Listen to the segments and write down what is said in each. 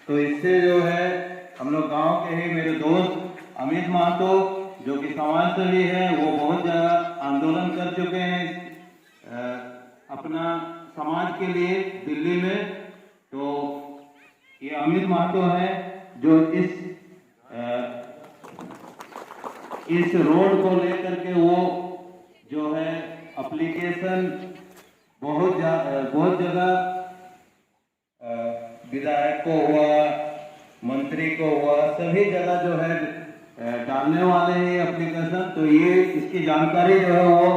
तो इससे जो है हम लोग गांव के ही मेरे दोस्त अमित महतो जो कि समाज सेवी है, वो बहुत जगह आंदोलन कर चुके हैं अपना समाज के लिए दिल्ली में। तो ये अमित महतो है जो इस रोड को लेकर के वो जो है एप्लीकेशन बहुत जगह विधायक को हुआ, मंत्री को हुआ, सभी जगह जो है डालने वाले हैं एप्लीकेशन। तो ये इसकी जानकारी जो है वो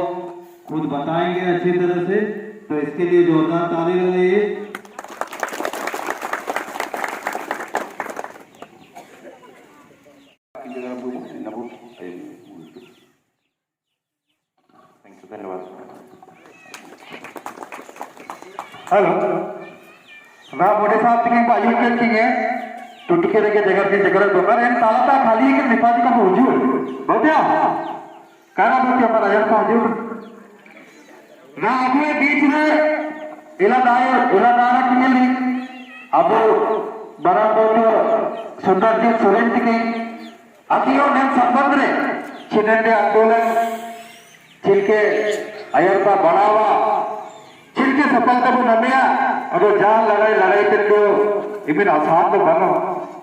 खुद बताएंगे अच्छी तरह से। तो इसके लिए जोरदार ताली लगाइए। हेलो, मैं मोटे साहब की बाजू के थी टुटके के जगह दोकर एन ताला ता खाली के निपाती का मौजूद होत्या कारा बोलते पर आया मौजूद ना अपने बीच में इलादारा की मिली अब बड़ा बहुत सुंदर जी सुरेंद्र की अतियो ने संबंध रे चिन्ह आंदोलन चिलके अयर का बढ़ावा चिलके सफलता को नमिया अब जान लड़ाई करके इबिन आसान तो बनो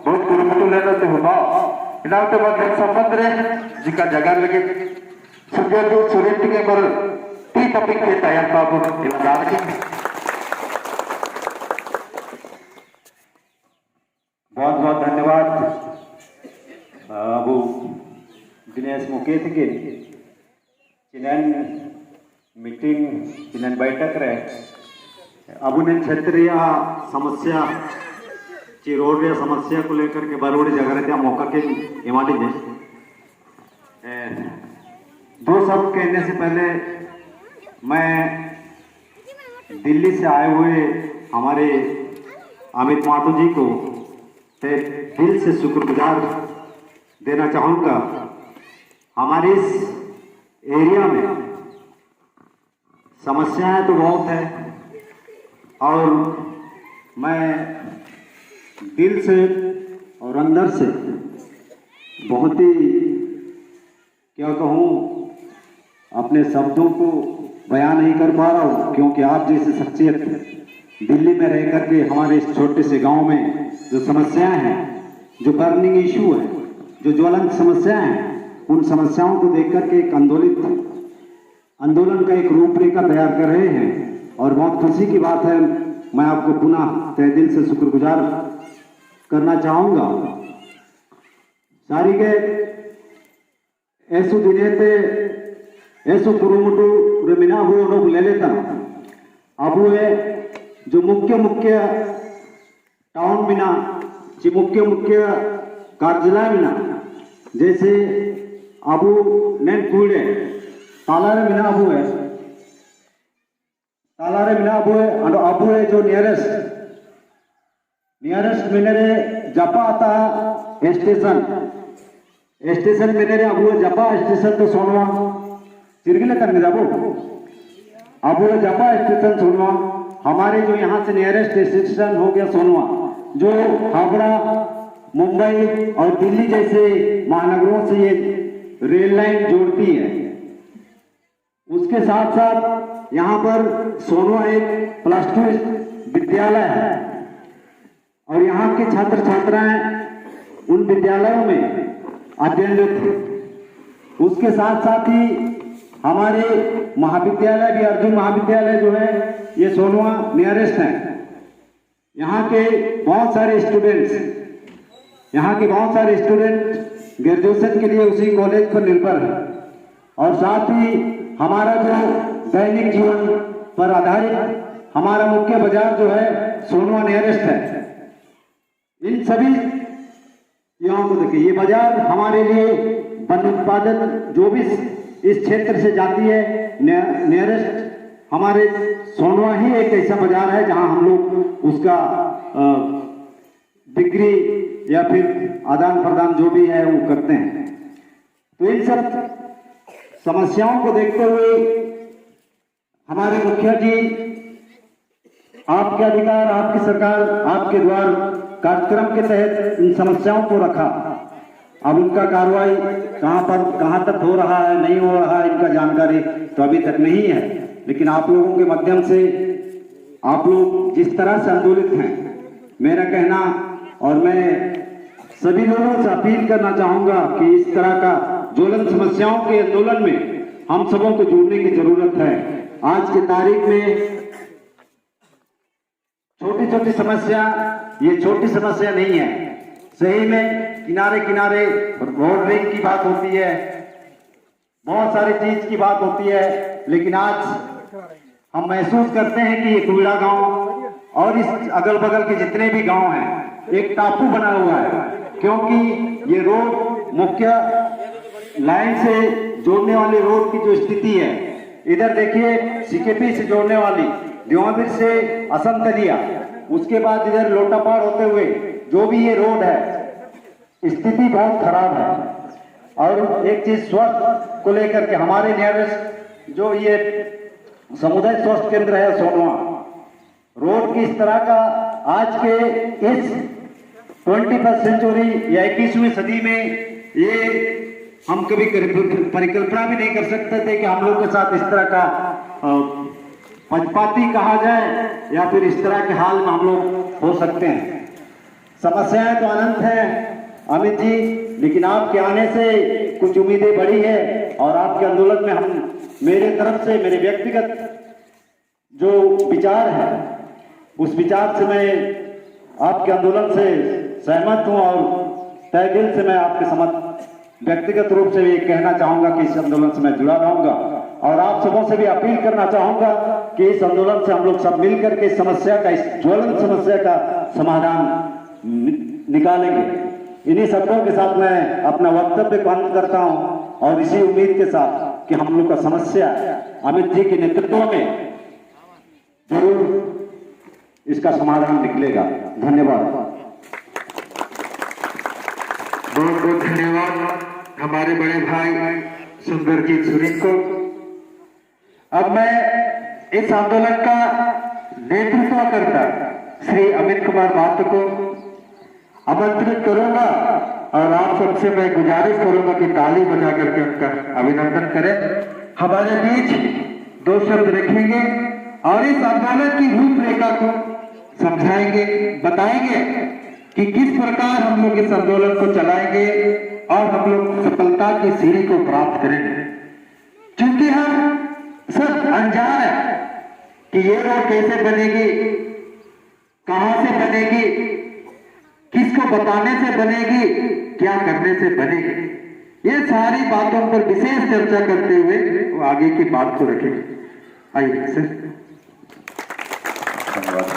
बहुत कुरुमुटु लेना तो हुआ इनाम तो बहुत संबंध रे जिका जगह लगे सुजय जो सुरेंद्र के पर ती टॉपिक के तैयार बाबू इलादार की बहुत बहुत धन्यवाद अबू दिनेश मुकेश के चिनन मीटिंग चिनन बैठक रहे अबू ने क्षेत्रीय समस्या चिरोड़ समस्या को लेकर के बरोड़ी जगह त्या मौका के इमानी ने दो शब्द कहने से पहले मैं दिल्ली से आए हुए हमारे अमित महतो जी को दिल से शुक्रगुजार देना चाहूँगा। हमारे इस एरिया में समस्याएं तो बहुत है और मैं दिल से और अंदर से बहुत ही क्या कहूँ अपने शब्दों को बयान नहीं कर पा रहा हूँ, क्योंकि आप जैसे शख्सियत दिल्ली में रह करके हमारे इस छोटे से गांव में जो समस्याएं हैं, जो बर्निंग इशू है, जो ज्वलंत समस्याएं हैं, उन समस्याओं को देख करके एक आंदोलन का एक रूपरेखा तैयार कर रहे हैं और बहुत खुशी की बात है। मैं आपको पुनः तहे दिल से शुक्रगुजार करना चाहूँगा। सारी के ऐसो दिने ऐसो कुरुमुटु मिना हुए लोग ले लेता अब है जो मुख्य टाउन बिना जी मुख्य कार्यालय बिना जैसे अबू नैन कूड़े तालारे बिना अबू है और अबू है जो नियरेस्ट मिनरे जपा आता स्टेशन मिनरे अबू है जपा स्टेशन तो सोनवा चिरगिले करने जाबो अबू है जपा स्टेशन सोनवा। हमारे जो यहाँ से नियरेस्ट स्टेशन हो गया सोनवा, जो हावड़ा मुंबई और दिल्ली जैसे महानगरों से ये रेल लाइन जोड़ती है। उसके साथ साथ यहाँ पर सोनवा एक +2 विद्यालय है और यहाँ के छात्र छात्राएं उन विद्यालयों में अध्ययनरत थे। उसके साथ साथ ही हमारे महाविद्यालय भी अर्जुन महाविद्यालय जो है ये सोनवा नियरेस्ट है। यहाँ के बहुत सारे स्टूडेंट ग्रेजुएशन के लिए उसी कॉलेज पर निर्भर है और साथ ही हमारा जो दैनिक जीवन पर आधारित हमारा मुख्य बाजार जो है सोनवा नियरेस्ट है। इन सभी यहाँ को देखिए, ये बाजार हमारे लिए वन उत्पादन जो भी इस क्षेत्र से जाती है नियरेस्ट हमारे सोनवा ही एक ऐसा बाजार है जहां हम लोग उसका बिक्री या फिर आदान प्रदान जो भी है वो करते हैं। तो इन सब समस्याओं को देखते हुए हमारे मुखिया जी आपके अधिकार, आपकी सरकार, आपके द्वार कार्यक्रम के तहत इन समस्याओं को रखा। अब उनका कार्रवाई कहाँ तक हो रहा है, नहीं हो रहा है, इनका जानकारी तो अभी तक नहीं है। लेकिन आप लोगों के माध्यम से आप लोग जिस तरह से आंदोलित हैं, मेरा कहना और मैं सभी लोगों से अपील करना चाहूंगा कि इस तरह का ज्वलंत समस्याओं के आंदोलन में हम सबों को जुड़ने की जरूरत है। आज की तारीख में छोटी छोटी समस्या ये छोटी समस्या नहीं है। सही में किनारे किनारे रोड रेंज की बात होती है, बहुत सारी चीज की बात होती है, लेकिन आज हम महसूस करते हैं कि ये कुबीड़ा गांव और इस अगल बगल के जितने भी गांव हैं एक टापू बना हुआ है, क्योंकि ये रोड मुख्य लाइन से जोड़ने वाली रोड की जो स्थिति है, इधर देखिए सीकेपी से जोड़ने वाली देवांबिर से असंतरिया, उसके बाद इधर लोटापाड़ होते हुए जो भी ये रोड है स्थिति बहुत खराब है। और एक चीज स्वास्थ्य को लेकर के हमारे नियरेस्ट जो ये समुदाय स्वास्थ्य केंद्र है सोनवा, रोड की इस तरह का आज के इस 21st सेंचुरी या 21वीं सदी में ये हम कभी परिकल्पना भी नहीं कर सकते थे कि हम लोग के साथ इस तरह का पक्षपाती कहा जाए या फिर इस तरह के हाल में हम लोग हो सकते हैं। समस्याएं तो अनंत है अमित जी, लेकिन आपके आने से कुछ उम्मीदें बढ़ी है और आपके आंदोलन में हम मेरे तरफ से मेरे व्यक्तिगत जो विचार है उस विचार से मैं आपके आंदोलन से सहमत हूं और तय दिल से मैं आपके समक्ष व्यक्तिगत रूप से ये कहना चाहूंगा कि इस आंदोलन से मैं जुड़ा रहूंगा और आप सबों से भी अपील करना चाहूंगा कि इस आंदोलन से हम लोग सब मिलकर के इस समस्या का, इस ज्वलंत समस्या का समाधान निकालेंगे। इन्हीं शब्दों के साथ मैं अपना वक्तव्य को अंत करता हूं और इसी उम्मीद के साथ कि हम लोग का समस्या अमित जी के नेतृत्व में जरूर इसका समाधान निकलेगा। धन्यवाद। बहुत बहुत धन्यवाद हमारे बड़े भाई सुंदरजीत सुरीन को। अब मैं इस आंदोलन का नेतृत्व करता श्री अमित कुमार महतो को आमंत्रित करूंगा और आप सबसे मैं गुजारिश करूंगा कि ताली बजा करके उनका अभिनंदन करें। हमारे बीच दो शब्द रखेंगे और इस आंदोलन की रूपरेखा को समझाएंगे, बताएंगे कि किस प्रकार हम लोग इस आंदोलन को चलाएंगे और हम लोग सफलता की सीढ़ी को प्राप्त करेंगे। क्योंकि हम सब अनजान है कि ये रोड कैसे बनेगी, कहां से बनेगी, किसको बताने से बनेगी, क्या करने से बनेगी, ये सारी बातों पर विशेष चर्चा करते हुए वो आगे की बात को रखेंगे। आइए सर। धन्यवाद।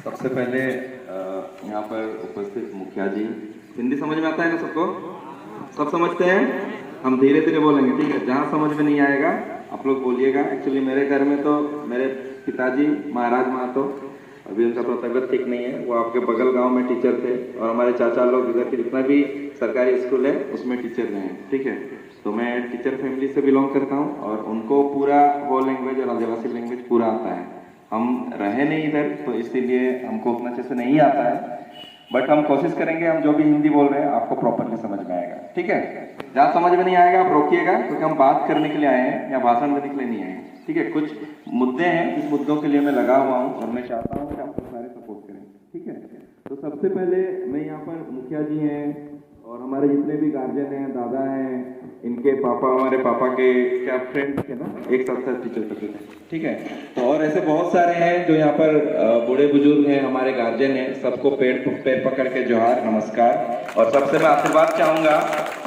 सबसे पहले यहाँ पर उपस्थित मुखिया जी, हिंदी समझ में आता है ना सबको? सब समझते हैं? हम धीरे धीरे बोलेंगे, ठीक है? जहाँ समझ में नहीं आएगा आप लोग बोलिएगा। एक्चुअली मेरे घर में तो मेरे पिताजी महाराज महतो, अभी उनका तो तबियत ठीक नहीं है, वो आपके बगल गांव में टीचर थे और हमारे चाचा लोग इधर के जितना भी सरकारी स्कूल है उसमें टीचर रहे हैं, ठीक है? तो मैं टीचर फैमिली से बिलोंग करता हूँ और उनको पूरा वो लैंग्वेज और आदिवासी लैंग्वेज पूरा आता है। हम रहे नहीं इधर तो इसीलिए हमको उतना अच्छे से नहीं आता है, बट हम कोशिश करेंगे, हम जो भी हिंदी बोल रहे हैं आपको प्रॉपरली समझ में आएगा, ठीक है? जहाँ समझ में नहीं आएगा आप रोकिएगा, क्योंकि हम बात करने के लिए आए हैं या भाषण देने के लिए नहीं आए हैं, ठीक है? कुछ मुद्दे हैं, इस मुद्दों के लिए मैं लगा हुआ हूँ और मैं चाहता हूँ कि आप सारे सपोर्ट करें, ठीक है? तो सबसे पहले मैं यहाँ पर मुखिया जी हैं और हमारे जितने भी गार्जियन हैं, दादा हैं, इनके पापा, हमारे पापा के क्या फ्रेंड थे ना, एक साथ टीचर करते थे, ठीक है? तो और ऐसे बहुत सारे हैं जो यहाँ पर बूढ़े बुजुर्ग हैं, हमारे गार्जियन हैं, सबको पैर पकड़ के जोहार, नमस्कार। और सबसे मैं आशीर्वाद चाहूँगा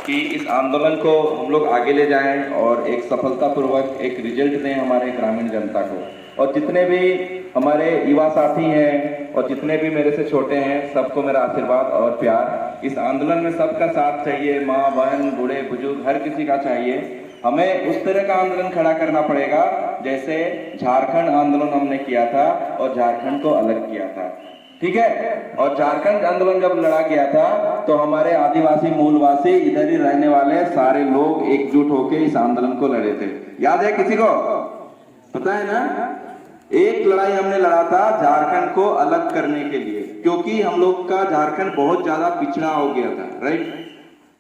कि इस आंदोलन को हम लोग आगे ले जाएं और एक सफलतापूर्वक एक रिजल्ट दें हमारे ग्रामीण जनता को। और जितने भी हमारे युवा साथी हैं और जितने भी मेरे से छोटे हैं, सबको मेरा आशीर्वाद और प्यार। इस आंदोलन में सबका साथ चाहिए, माँ बहन बूढ़े बुजुर्ग हर किसी का चाहिए। हमें उस तरह का आंदोलन खड़ा करना पड़ेगा जैसे झारखंड आंदोलन हमने किया था और झारखंड को अलग किया था, ठीक है? और झारखंड आंदोलन जब लड़ा गया था तो हमारे आदिवासी मूलवासी इधर ही रहने वाले सारे लोग एकजुट होकर इस आंदोलन को लड़े थे। याद है किसी को? पता है ना? एक लड़ाई हमने लड़ा था झारखंड को अलग करने के लिए, क्योंकि हम लोग का झारखंड बहुत ज्यादा पिछड़ा हो गया था, राइट।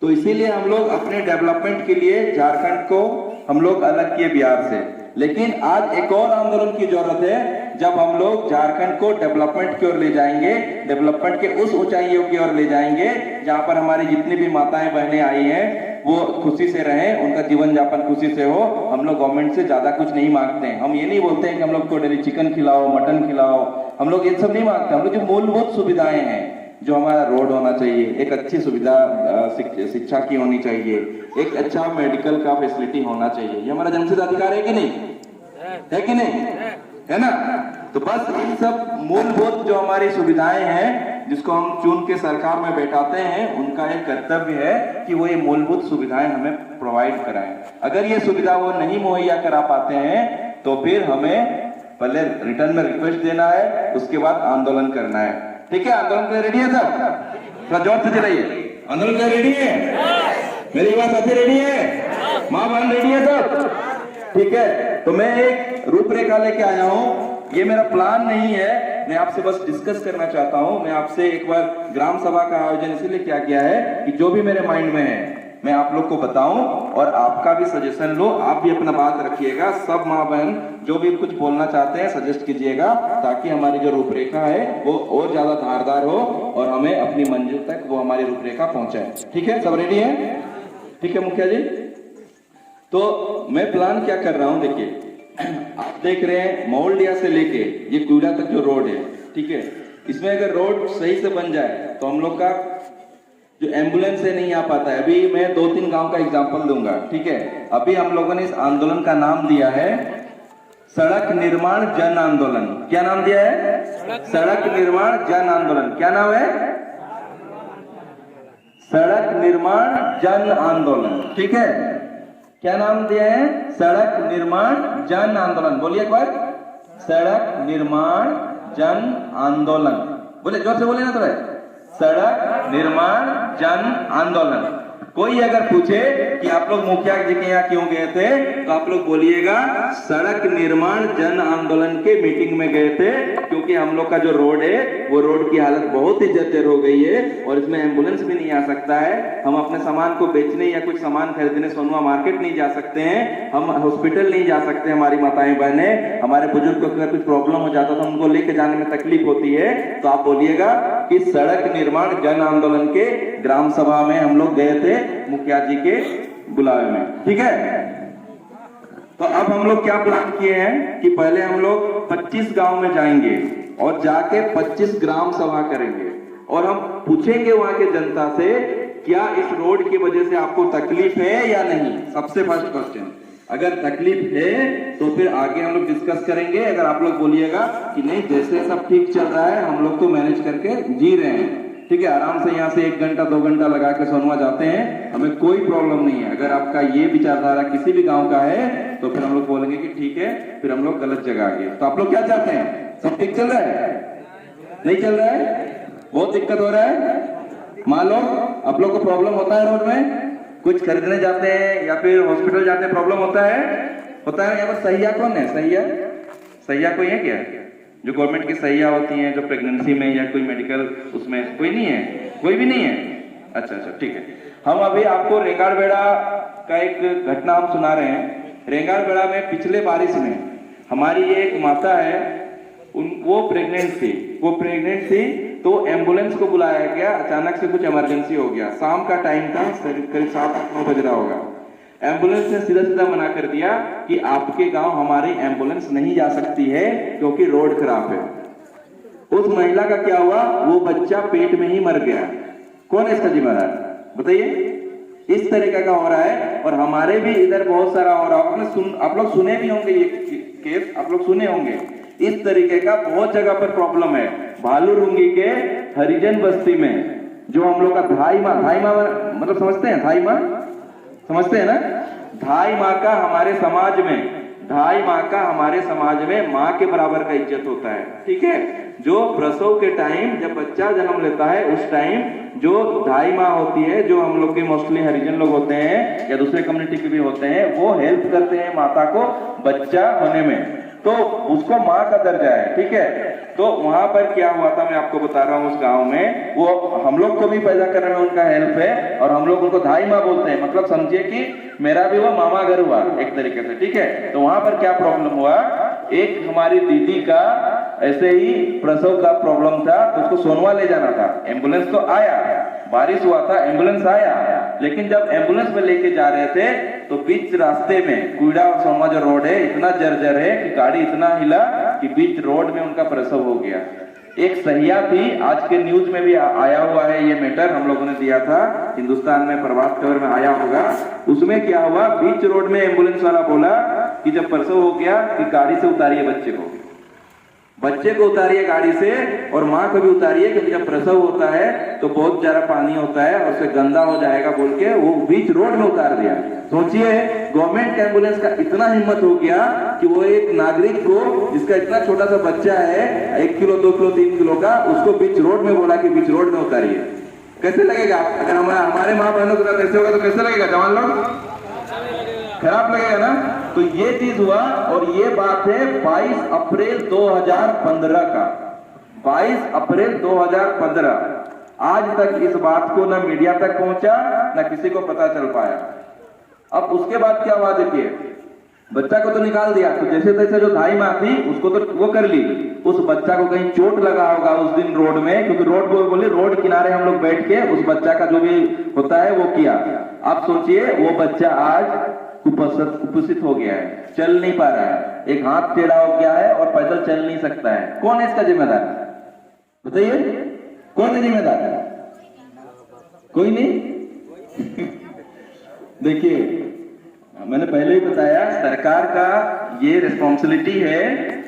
तो इसीलिए हम लोग अपने डेवलपमेंट के लिए झारखंड को हम लोग अलग किए बिहार से। लेकिन आज एक और आंदोलन की जरूरत है, जब हम लोग झारखंड को डेवलपमेंट की ओर ले जाएंगे, डेवलपमेंट के उस ऊंचाइयों की ओर ले जाएंगे जहां पर हमारी जितनी भी माताएं बहनें आई हैं वो खुशी से रहें, उनका जीवन यापन खुशी से हो। हम लोग गवर्नमेंट से ज्यादा कुछ नहीं मांगते हैं। हम ये नहीं बोलते हैं कि हम लोग को डेली चिकन खिलाओ, मटन खिलाओ, हम लोग ये सब नहीं मांगते। हम लोग जो मूलभूत सुविधाएं हैं, जो हमारा रोड होना चाहिए, एक अच्छी सुविधा शिक्षा की होनी चाहिए, एक अच्छा मेडिकल का फैसिलिटी होना चाहिए, ये हमारा जन्मसिद्ध अधिकार है कि नहीं, है कि नहीं, है ना। तो बस इन सब मूलभूत जो हमारी सुविधाएं हैं, जिसको हम चुन के सरकार में बैठाते हैं, उनका एक कर्तव्य है कि वो ये मूलभूत सुविधाएं हमें प्रोवाइड कराएं। अगर ये सुविधा वो नहीं मुहैया करा पाते हैं तो फिर हमें पहले रिटर्न में रिक्वेस्ट देना है, उसके बाद आंदोलन करना है। ठीक है, आंदोलन के लिए रेडी है सब? थोड़ा जोर से चलाइए। आंदोलन के लिए रेडी है? मेरी बात अभी रेडी है? माँ बहन रेडी है सब? ठीक है, तो मैं एक रूपरेखा लेके आया हूँ। ये मेरा प्लान नहीं है, मैं आपसे बस डिस्कस करना चाहता हूँ। मैं आपसे एक बार ग्राम सभा का आयोजन इसीलिए क्या किया है कि जो भी मेरे माइंड में है मैं आप लोग को बताऊं और आपका भी सजेशन लो, आप भी अपना बात रखिएगा। सब माँ बहन जो भी कुछ बोलना चाहते हैं सजेस्ट कीजिएगा, ताकि हमारी जो रूपरेखा है वो और ज्यादा धारदार हो और हमें अपनी मंजिल तक वो हमारी रूपरेखा पहुंचाए। ठीक है, सब रेडी है? ठीक है मुखिया जी, तो मैं प्लान क्या कर रहा हूं, देखिए आप देख रहे हैं मोल्डिया से लेके ये कुड़ा तक जो रोड है, ठीक है, इसमें अगर रोड सही से बन जाए तो हम लोग का जो एम्बुलेंस है नहीं आ पाता है। अभी मैं 2-3 गांव का एग्जांपल दूंगा, ठीक है। अभी हम लोगों ने इस आंदोलन का नाम दिया है सड़क निर्माण जन आंदोलन। क्या नाम दिया है? सड़क निर्माण जन आंदोलन। क्या नाम है? सड़क निर्माण जन आंदोलन, ठीक है। क्या नाम दिया है? सड़क निर्माण जन आंदोलन। बोलिए एक बार, सड़क निर्माण जन आंदोलन। बोले जोर से, बोले ना थोड़ा। सड़क निर्माण जन आंदोलन। कोई अगर पूछे कि आप लोग मुखिया जी के यहाँ क्यों गए थे, तो आप लोग बोलिएगा सड़क निर्माण जन आंदोलन के मीटिंग में गए थे, क्योंकि हम लोग का जो रोड है वो रोड की हालत बहुत ही जर्जर हो गई है और इसमें एम्बुलेंस भी नहीं आ सकता है। हम अपने सामान को बेचने या कुछ सामान खरीदने सोनवा मार्केट नहीं जा सकते हैं, हम हॉस्पिटल नहीं जा सकते। हमारी माताएं बहनें, हमारे बुजुर्ग को अगर कुछ प्रॉब्लम हो जाता तो उनको लेके जाने में तकलीफ होती है। तो आप बोलिएगा कि सड़क निर्माण जन आंदोलन के ग्राम सभा में हम लोग गए थे मुखिया जी के बुलावे में, ठीक है। तो अब हम लोग क्या प्लान किए हैं कि पहले हम लोग 25 गांव में जाएंगे और जाके 25 ग्राम सभा करेंगे और हम पूछेंगे वहां के जनता से क्या इस रोड की वजह से आपको तकलीफ है या नहीं। सबसे फर्स्ट क्वेश्चन, अगर तकलीफ है तो फिर आगे हम लोग डिस्कस करेंगे। अगर आप लोग बोलिएगा कि नहीं जैसे सब ठीक चल रहा है, हम लोग तो मैनेज करके जी रहे हैं, ठीक है, आराम से यहाँ से 1 घंटा 2 घंटा लगा के सोनवा जाते हैं, हमें कोई प्रॉब्लम नहीं है। अगर आपका ये विचारधारा किसी भी गांव का है तो फिर हम लोग बोलेंगे कि ठीक है, फिर हम लोग गलत जगह आ गए। तो आप लोग क्या चाहते हैं? सब ठीक चल रहा है? नहीं चल रहा है? बहुत दिक्कत हो रहा है? मान लो आप लोग को प्रॉब्लम होता है, रोड में कुछ खरीदने जाते हैं या फिर हॉस्पिटल जाते हैं, प्रॉब्लम होता है? यहाँ पर सहिया कौन है? सहिया कोई है क्या? जो गवर्नमेंट की सहिया होती हैं, जो प्रेगनेंसी में या कोई मेडिकल उसमें कोई नहीं है? कोई भी नहीं है? अच्छा, ठीक है। हम अभी आपको रेंगाड़बेड़ा का एक घटना हम सुना रहे हैं। रेंगाड़बेड़ा में पिछले बारिश में हमारी ये एक माता है, वो प्रेग्नेंट थी तो एम्बुलेंस को बुलाया गया। अचानक से कुछ इमरजेंसी हो गया, शाम का टाइम था, करीब 7-8 बज रहा होगा। एम्बुलेंस ने सीधा मना कर दिया कि आपके गांव हमारी एम्बुलेंस नहीं जा सकती है क्योंकि रोड खराब है। उस महिला का क्या हुआ? वो बच्चा पेट में ही मर गया। कौन है इसका जिम्मेदार? बताइए। इस तरीके का हो रहा है और हमारे भी इधर बहुत सारा हो रहा है। आप लोग सुने भी होंगे, ये केस आप लोग सुने होंगे। इस तरीके का बहुत जगह पर प्रॉब्लम है। भालूरुंगी के हरिजन बस्ती में जो हम लोग का धाई माँ मतलब समझते हैं, धाई माँ समझते हैं ना? धाई माँ का हमारे समाज में माँ के बराबर का इज्जत होता है, ठीक है। जो प्रसव के टाइम जब बच्चा जन्म लेता है उस टाइम जो धाई माँ होती है, जो हम लोग के मोस्टली हरिजन लोग होते हैं या दूसरे कम्युनिटी के भी होते हैं, वो हेल्प करते हैं माता को बच्चा होने में। तो उसको माँ का दर्जा है, ठीक है। तो वहां पर क्या हुआ था मैं आपको बता रहा हूँ, उस गांव में वो हम लोग को भी पैदा करने में उनका हेल्प है और हम लोग उनको धाई माँ बोलते हैं, मतलब समझिए कि मेरा भी वो मामा घर हुआ एक तरीके से, ठीक है। तो वहां पर क्या प्रॉब्लम हुआ, एक हमारी दीदी का ऐसे ही प्रसव का प्रॉब्लम था, तो उसको सोनवा ले जाना था। एम्बुलेंस तो आया, बारिश हुआ था, एम्बुलेंस आया, लेकिन जब एम्बुलेंस में लेके जा रहे थे तो बीच रास्ते में कुइड़ा और सोनवा जो रोड है इतना जर्जर है कि गाड़ी इतना हिला कि बीच रोड में उनका प्रसव हो गया। एक सहिया थी, आज के न्यूज में भी आया हुआ है ये मैटर, हम लोगों ने दिया था हिंदुस्तान में, प्रभात खबर में आया होगा। उसमें क्या हुआ, बीच रोड में एम्बुलेंस वाला बोला कि जब प्रसव हो गया कि गाड़ी से उतारिए बच्चे को उतारिए गाड़ी से, और माँ को भी उतारिए, क्योंकि जब प्रसव होता है तो बहुत ज्यादा पानी होता है और उससे गंदा हो जाएगा बोल के वो बीच रोड में उतार दिया। सोचिए गवर्नमेंट एम्बुलेंस का इतना हिम्मत हो गया कि वो एक नागरिक को जिसका इतना छोटा सा बच्चा है 1 किलो 2 किलो 3 किलो का, उसको बीच रोड में बोला कि बीच रोड में उतारिए। कैसे लगेगा अगर हमारे माँ बहनों के साथ ऐसे होगा तो कैसे लगेगा जवान लोग? खराब लगेगा ना। तो ये चीज हुआ और ये बात है 22 अप्रैल 2015 का, 22 अप्रैल 2015। आज तक इस बात को ना मीडिया तक पहुंचा ना किसी को पता चल पाया। अब उसके बाद क्या हुआ देखिए, बच्चा को तो निकाल दिया, तो जैसे तैसे जो धाई माँ थी उसको तो वो कर ली, उस बच्चा को कहीं चोट लगा होगा उस दिन रोड में, क्योंकि रोड बोले रोड किनारे हम लोग बैठ के उस बच्चा का जो भी होता है वो किया। आप सोचिए वो बच्चा आज कुपोषित हो गया है, चल नहीं पा रहा है, एक हाथ टेढ़ा हो गया है और पैदल चल नहीं सकता है। कौन है इसका जिम्मेदार? बताइए कौन है जिम्मेदार? कोई नहीं। देखिए मैंने पहले ही बताया, सरकार का ये रिस्पॉन्सिबिलिटी है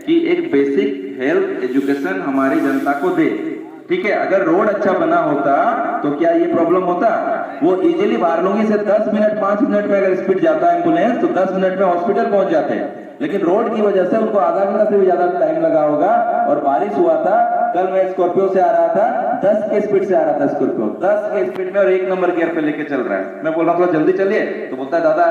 कि एक बेसिक हेल्थ एजुकेशन हमारी जनता को दे, ठीक है। अगर रोड अच्छा बना होता तो क्या ये प्रॉब्लम होता? वो इजीली बारलोंगी से 10 मिनट 5 मिनट में अगर स्पीड जाता है एम्बुलेंस तो 10 मिनट में हॉस्पिटल पहुंच जाते हैं, लेकिन रोड की वजह से उनको आधा घंटा से भी ज्यादा टाइम लगा होगा। और बारिश हुआ था, कल मैं स्कॉर्पियो से आ रहा था, 10 के स्पीड से आ रहा था स्कॉर्पियो, 10 के स्पीड में और 1 नंबर गियर पे लेके चल रहा है। मैं बोल रहा था जल्दी चलिए, तो बोलता है दादा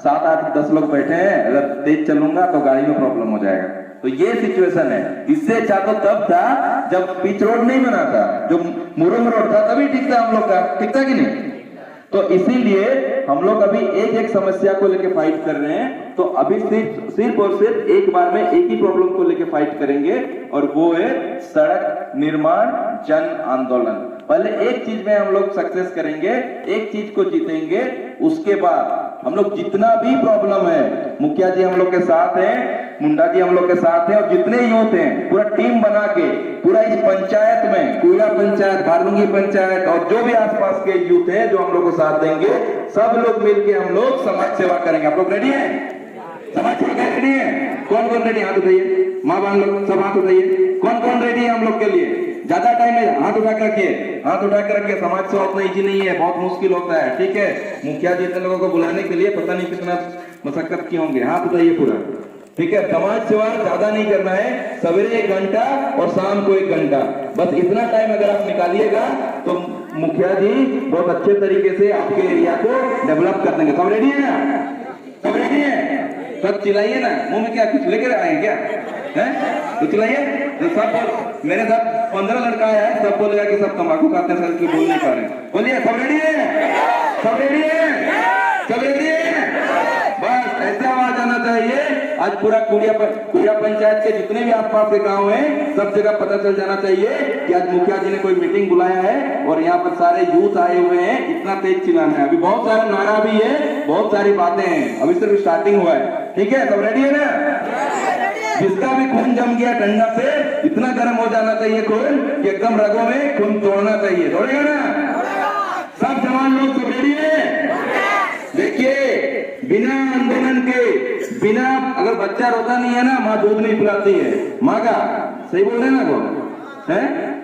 7 8 10 लोग बैठे हैं, अगर तेज चलूंगा तो गाड़ी में प्रॉब्लम हो जाएगा। तो ये सिचुएशन है। इससे अच्छा तो तब था जब पिच रोड नहीं बना था, जो मुरुम रोड था तभी ठीक था हम लोग का, ठीक था कि नहीं? तो इसीलिए हम लोग अभी एक एक समस्या को लेके फाइट कर रहे हैं। तो अभी सिर्फ और सिर्फ एक बार में एक ही प्रॉब्लम को लेके फाइट करेंगे और वो है सड़क निर्माण जन आंदोलन। पहले एक चीज में हम लोग सक्सेस करेंगे, एक चीज को जीतेंगे, उसके बाद हम लोग जितना भी प्रॉब्लम है, मुखिया जी हम लोग के साथ हैं, मुंडा जी हम लोग के साथ हैं, और जितने यूथ हैं पूरा टीम बना के पूरा इस पंचायत में, कुइड़ा पंचायत, बारलुंगी पंचायत और जो भी आसपास के यूथ हैं जो हम लोग को साथ देंगे, सब लोग मिलके हम लोग समाज सेवा करेंगे। आप लोग रेडी हैं? समाज सेवा रेडी है? कौन कौन रेडी? हाथ उठाइए, माँ बहन लोग सब हाथ उठाइए। कौन कौन रेडी है हम लोग के लिए? ज्यादा टाइम है, हाथ उठा कर रखिए, हाथ उठा कर रखिए। समाज सेवा उतना इजी नहीं है, बहुत मुश्किल होता है, ठीक है। मुखिया जी इतने लोगों को बुलाने के लिए पता नहीं कितना मशक्कत किए होंगे। हाथ उठाइए पूरा, ठीक है। समाज सेवा ज्यादा नहीं करना है, सवेरे 1 घंटा और शाम को 1 घंटा, बस इतना टाइम अगर आप निकालिएगा तो मुखिया जी बहुत अच्छे तरीके से आपके एरिया को डेवलप कर देंगे। सब रेडी है ना? सब रेडी है? सब चिल्लाइए ना, मुंह में क्या कुछ लेकर आए क्या है? तो चिल्लाइए। तो सब मेरे साथ 15 लड़का है, सब बोलेगा कि सब तंबाकू खाते हैं, सर बोल नहीं पा रहे। बोलिए सब रेडी है? सब रेडी है? सब रेडी है? बस ऐसे आवाज आना चाहिए। आज पूरा कुड़िया पंचायत के जितने भी आसपास के गांव हैं सब जगह पता चल जाना चाहिए कि आज मुखिया जी ने कोई मीटिंग बुलाया है और यहाँ पर सारे यूथ आए हुए हैं। इतना तेज चिल्लाना है, अभी बहुत सारा नारा भी है, बहुत सारी बातें हैं, अभी सिर्फ स्टार्टिंग हुआ है, ठीक है। सब रेडी है ना? जिसका भी खून जम गया ठंडा से, इतना गर्म हो जाना चाहिए खून कि एकदम रगों में खून तोड़ना चाहिए। तोड़ेगा ना? सब जवान लोग सब रेडी है? देखिए बिना आंदोलन के, बिना अगर बच्चा रोता नहीं है ना, माँ दूध नहीं पिलाती है माँ का, सही बोल रहे ना वो है।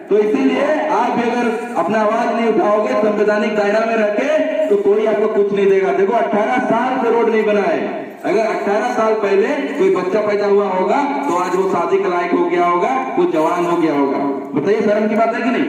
तो इसीलिए आप भी अगर अपना आवाज नहीं उठाओगे संवैधानिक दायरा में रह के तो कोई आपको कुछ नहीं देगा। देखो 18 साल से रोड नहीं बना है, अगर 18 साल पहले कोई बच्चा पैदा हुआ होगा तो आज वो शादी के लायक हो गया होगा, वो जवान हो गया होगा। बताइए शर्म की बात है कि नहीं?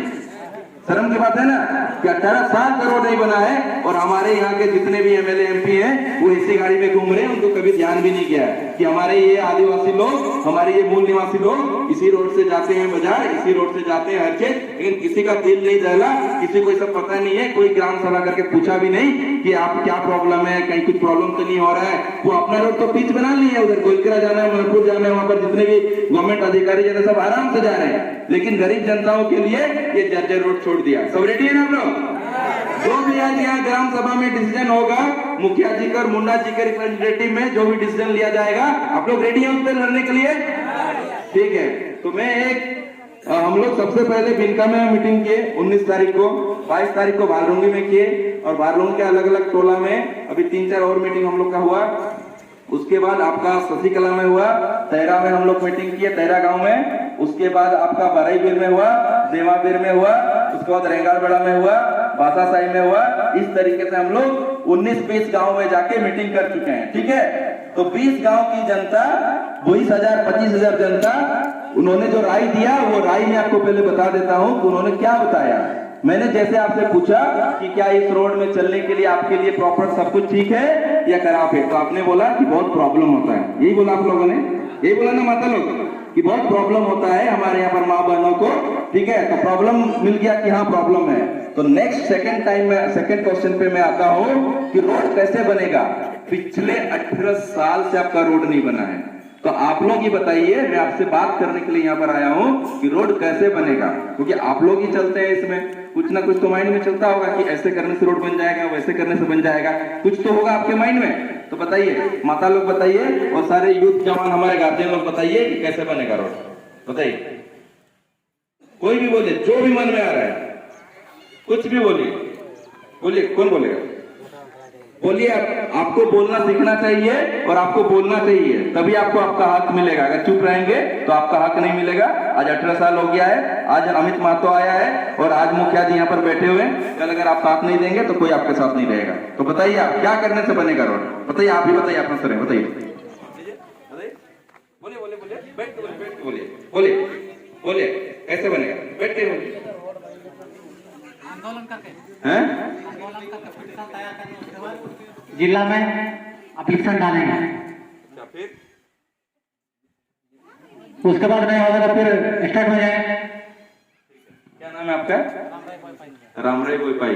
शर्म की बात है ना कि 18 साल से रोड नहीं बना है और हमारे यहाँ के जितने भी एमएलए एमपी हैं वो इसी गाड़ी में घूम रहे हैं, उनको कभी ध्यान भी नहीं किया है। कि हमारे ये आदिवासी लोग, हमारे ये मूल निवासी लोग इसी रोड से जाते हैं बाजार, इसी रोड से जाते हैं हर चीज, लेकिन किसी का दिल नहीं दहला, किसी को सब पता नहीं है, कोई ग्राम सभा करके पूछा भी नहीं कि आप क्या प्रॉब्लम है, कहीं कुछ प्रॉब्लम तो नहीं हो रहा है। वो अपना रोड तो पिच बना ली है, उधर कोलकाता जाना है, मनपुर जाना है, वहां पर जितने भी गवर्नमेंट अधिकारी जाना सब आराम से जा रहे हैं, लेकिन गरीब जनताओं के लिए ये जर्जर रोड छोड़ दिया। सब रेडी है ना आप लोग? जो भी आज यहाँ ग्राम सभा में डिसीजन होगा, मुखिया जी का और मुंडा जी के रिप्रेजेंटेटिव में जो भी डिसीजन लिया जाएगा, आप लोग रेडी हैं उस पर लड़ने के लिए? ठीक है, तो मैं हम लोग सबसे पहले बिनका में मीटिंग किए 19 तारीख को, 22 तारीख को बालरूंगी में किए, और बालरूंगी के अलग अलग टोला में अभी 3-4 और मीटिंग हम लोग का हुआ। उसके बाद आपका शशिकला में हुआ, तैरा में हम लोग मीटिंग किए, तैरा गांव में। उसके बाद आपका बराईबीर में हुआ, देवाबीर में हुआ, उसके बाद रेंगालबेड़ा में हुआ, बासासाई में हुआ। इस तरीके से हम लोग 19-20 गांव में जाके मीटिंग कर चुके हैं। ठीक है, तो 20 गांव की जनता, 20,000-25,000 जनता, उन्होंने जो राय दिया, वो राय मैं आपको पहले बता देता हूं कि उन्होंने क्या बताया। मैंने जैसे आपसे पूछा कि क्या इस रोड में चलने के लिए आपके लिए प्रॉपर सब कुछ ठीक है या खराब है, तो आपने बोला कि बहुत प्रॉब्लम होता है। यही बोला आप लोगों ने, यही बोला ना माता लोग कि बहुत प्रॉब्लम होता है हमारे यहाँ पर माँ बहनों को। ठीक है, तो प्रॉब्लम मिल गया कि हाँ प्रॉब्लम है। तो नेक्स्ट सेकंड क्वेश्चन पे मैं आता हूँ कि रोड कैसे बनेगा। पिछले 18 साल से आपका रोड नहीं बना है, तो आप लोग ही बताइए, मैं आपसे बात करने के लिए यहाँ पर आया हूँ कि रोड कैसे बनेगा, क्योंकि आप लोग ही चलते हैं इसमें, कुछ ना कुछ तो माइंड में चलता होगा कि ऐसे करने से रोड बन जाएगा, वैसे करने से बन जाएगा, कुछ तो होगा आपके माइंड में। तो बताइए, माता लोग बताइए, और सारे यूथ जवान हमारे गार्जियन लोग बताइए कि कैसे बनेगा रोड। बताइए, कोई भी बोले, जो भी मन में आ रहा है, कुछ भी बोलिए, बोलिए, कौन बोलेगा? बोलिए। आपको बोलना सीखना चाहिए और आपको बोलना चाहिए, तभी आपको आपका हक मिलेगा। अगर चुप रहेंगे तो आपका हक नहीं मिलेगा। आज 18 साल हो गया है, आज अमित महतो आया है और आज मुखिया जी यहाँ पर बैठे हुए हैं। कल अगर आप साथ नहीं देंगे तो कोई आपके साथ नहीं रहेगा। तो बताइए, आप क्या करने से बनेगा रोड? बताइए, आप ही बताइए, अपना सर बताइए। बोलिए बोलिए बोलिए, बैठ के बोलिए, बोलिए बोलिए, कैसे बनेगा? बैठ के बोलिए। आंदोलन करके जिला में एप्लीकेशन डालेंगे, फिर उसके बाद नहीं होगा तो फिर स्टार्ट हो जाए। क्या नाम है आपका? रामराय बोईपाई।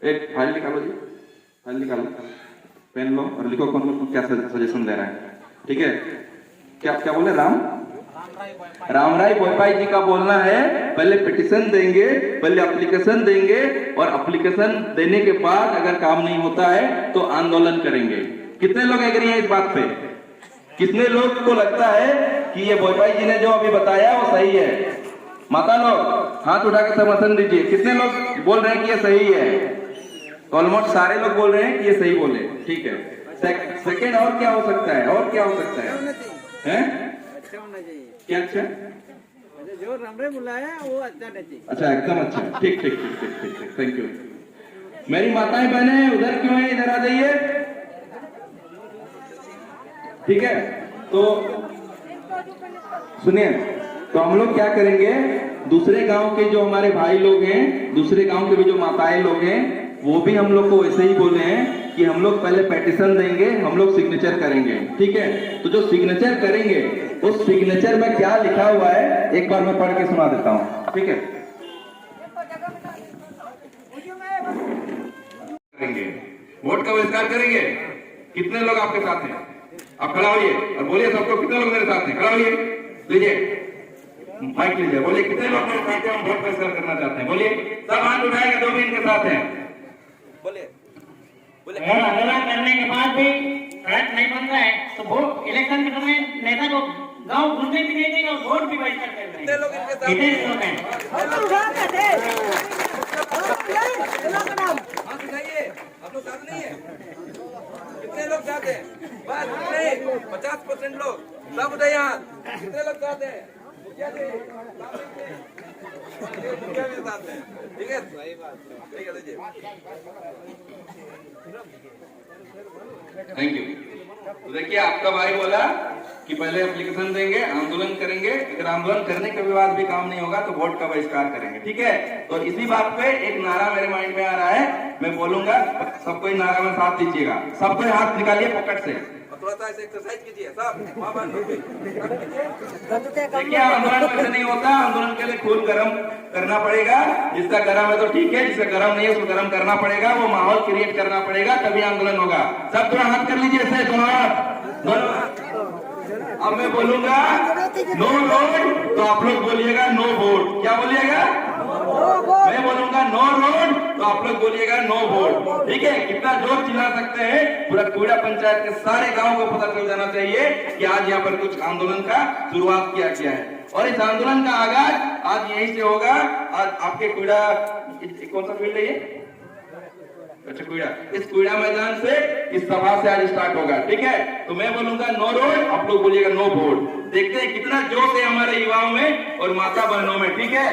एक फाइल निकालो जी, फाइल निकालो, पेन लो और लिखो कौन कौन क्या सजेशन दे रहा है। ठीक है, क्या क्या बोले? रामराय बोईपाई जी का बोलना है, पहले पिटिशन देंगे, पहले एप्लीकेशन देंगे, और एप्लीकेशन देने के बाद अगर काम नहीं होता है तो आंदोलन करेंगे। कितने लोग एग्री हैं इस बात पे? कितने लोग को लगता है कि ये बोईपाई जी ने जो अभी बताया वो सही है? माता लोग हाथ उठा के समर्थन दीजिए। कितने लोग बोल रहे हैं कि ये सही है? ऑलमोस्ट सारे लोग बोल रहे हैं कि ये सही बोले। ठीक है, सेकंड और क्या हो सकता है? और क्या हो सकता है? क्या? अच्छा, जो रामराय बुलाया वो अच्छा नहीं। अच्छा, एकदम अच्छा, ठीक ठीक ठीक ठीक ठीक, थैंक यू। मेरी माताएं बहनें उधर क्यों है? इधर आ जाइए। ठीक है, तो सुनिए, तो हम लोग क्या करेंगे, दूसरे गांव के जो हमारे भाई लोग हैं, दूसरे गांव के भी जो माताएं लोग हैं, वो भी हम लोग को वैसे ही बोले हैं कि हम लोग पहले पेटिशन देंगे, हम लोग सिग्नेचर करेंगे। ठीक है, तो जो सिग्नेचर करेंगे उस सिग्नेचर में क्या लिखा हुआ है एक बार मैं पढ़ के सुना देता हूँ। ठीक है, करेंगे वोट का बहिष्कार करेंगे। कितने लोग आपके साथ हैं? आप खड़ा होइए और बोलिए सबको, कितने लोग मेरे साथ हैं? खड़ा होइए, लीजिए माइक लीजिए, बोलिए कितने लोग मेरे साथ हैं, हम वोट बहिष्कार करना चाहते हैं। बोलिए, सब हाथ उठाएंगे जो भी इनके साथ हैं। बोलिए बोलिए। और आंदोलन करने के बाद भी सड़क नहीं बन रहा है तो वोट इलेक्शन के समय नेता को गांव घूमने भी नहीं देगा और वोट भी बहिष्कार कर रहे हैं। कितने लोग इनके साथ कितने लोग हैं? हाथ उठाइए, आप लोग साथ नहीं है? कितने लोग साथ हैं? बस नहीं, 50% लोग, सब उठाइए हाथ। कितने लोग साथ हैं? मुखिया जी, मुखिया भी साथ हैं। ठीक है, ठीक है, लीजिए, थैंक यू। तो देखिए, आपका भाई बोला कि पहले एप्लीकेशन देंगे, आंदोलन करेंगे, अगर आंदोलन करने के बाद भी काम नहीं होगा तो वोट का बहिष्कार करेंगे। ठीक है, तो इसी बात पे एक नारा मेरे माइंड में आ रहा है, मैं बोलूंगा, सबको नारा में साथ दीजिएगा। सबको हाथ निकालिए पॉकेट से, थोड़ा सा ऐसे एक्सरसाइज कीजिए सब माँ बाप लोग भी। देखिए आंदोलन वैसे नहीं होता, आंदोलन के लिए खून गर्म करना पड़ेगा। जिसका गर्म है तो ठीक है, जिसका गर्म नहीं है उसको गर्म करना पड़ेगा, वो माहौल क्रिएट करना पड़ेगा, तभी आंदोलन होगा। सब थोड़ा हाथ कर लीजिए ऐसे, दोनों हाथ। अब मैं बोलूंगा नो रोड तो आप लोग बोलिएगा नो वोट। क्या बोलिएगा? मैं बोलूंगा नो रोड तो आप लोग बोलिएगा नो वोट। ठीक है? कितना जोर चिल्ला सकते हैं, पूरा कूड़ा पंचायत के सारे गांव को पता चल जाना चाहिए कि आज यहाँ पर कुछ आंदोलन का शुरुआत किया गया है। और इस आंदोलन का आगाज आज यहीं से होगा। आज आपके कूड़ा, कौन सा फील्ड है ये? अच्छा कूड़ा, इस कूड़ा मैदान से इस सभा से आज स्टार्ट होगा। ठीक है? तो मैं बोलूंगा नो रोड, आप लोग बोलिएगा नो वोट। देखते हैं कितना जोश है हमारे युवाओं में और माता बहनों में। ठीक है?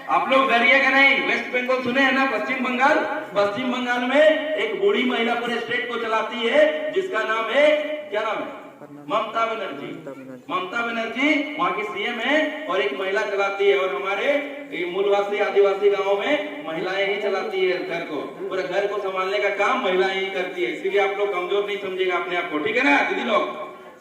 आप लोग डरिएगा नहीं। वेस्ट बंगाल सुने हैं ना, पश्चिम बंगाल? पश्चिम बंगाल में एक बूढ़ी महिला पूरे स्टेट को चलाती है, जिसका नाम है, क्या नाम है? ममता बनर्जी। ममता बनर्जी वहाँ की सीएम है और एक महिला चलाती है। और हमारे मूलवासी आदिवासी गांवों में महिलाएं ही चलाती है घर को, पूरे घर को संभालने का काम महिलाएं ही करती है। इसीलिए आप लोग कमजोर नहीं समझिएगा अपने आप को। ठीक है ना दीदी लोग,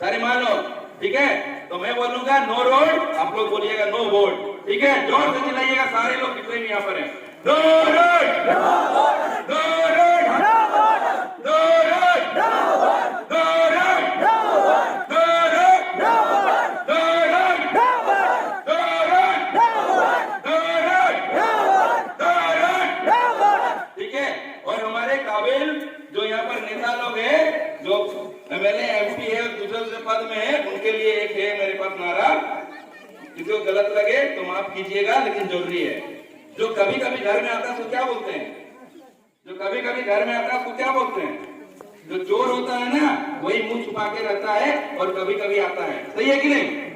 सारे माँ लोग? ठीक है? तो मैं बोलूंगा नो रोड, आप लोग बोलिएगा नो वोट। ठीक है? जोर से चिल्लाइएगा सारे लोग जितने भी यहाँ पर हैं। No road, no road, no road, no road, no जो यहाँ पर नेता लोग हैं, जो एमएलए एमपी है और दूसरे पद में है, उनके लिए एक है मेरे पास नारा, किसी को गलत लगे तो माफ कीजिएगा लेकिन जरूरी है। जो कभी कभी घर में आता है उसको क्या बोलते हैं? जो कभी कभी घर में आता है उसको क्या बोलते हैं? जो चोर होता है ना, वही मुंह छुपा के रहता है और कभी कभी आता है। सही है कि नहीं?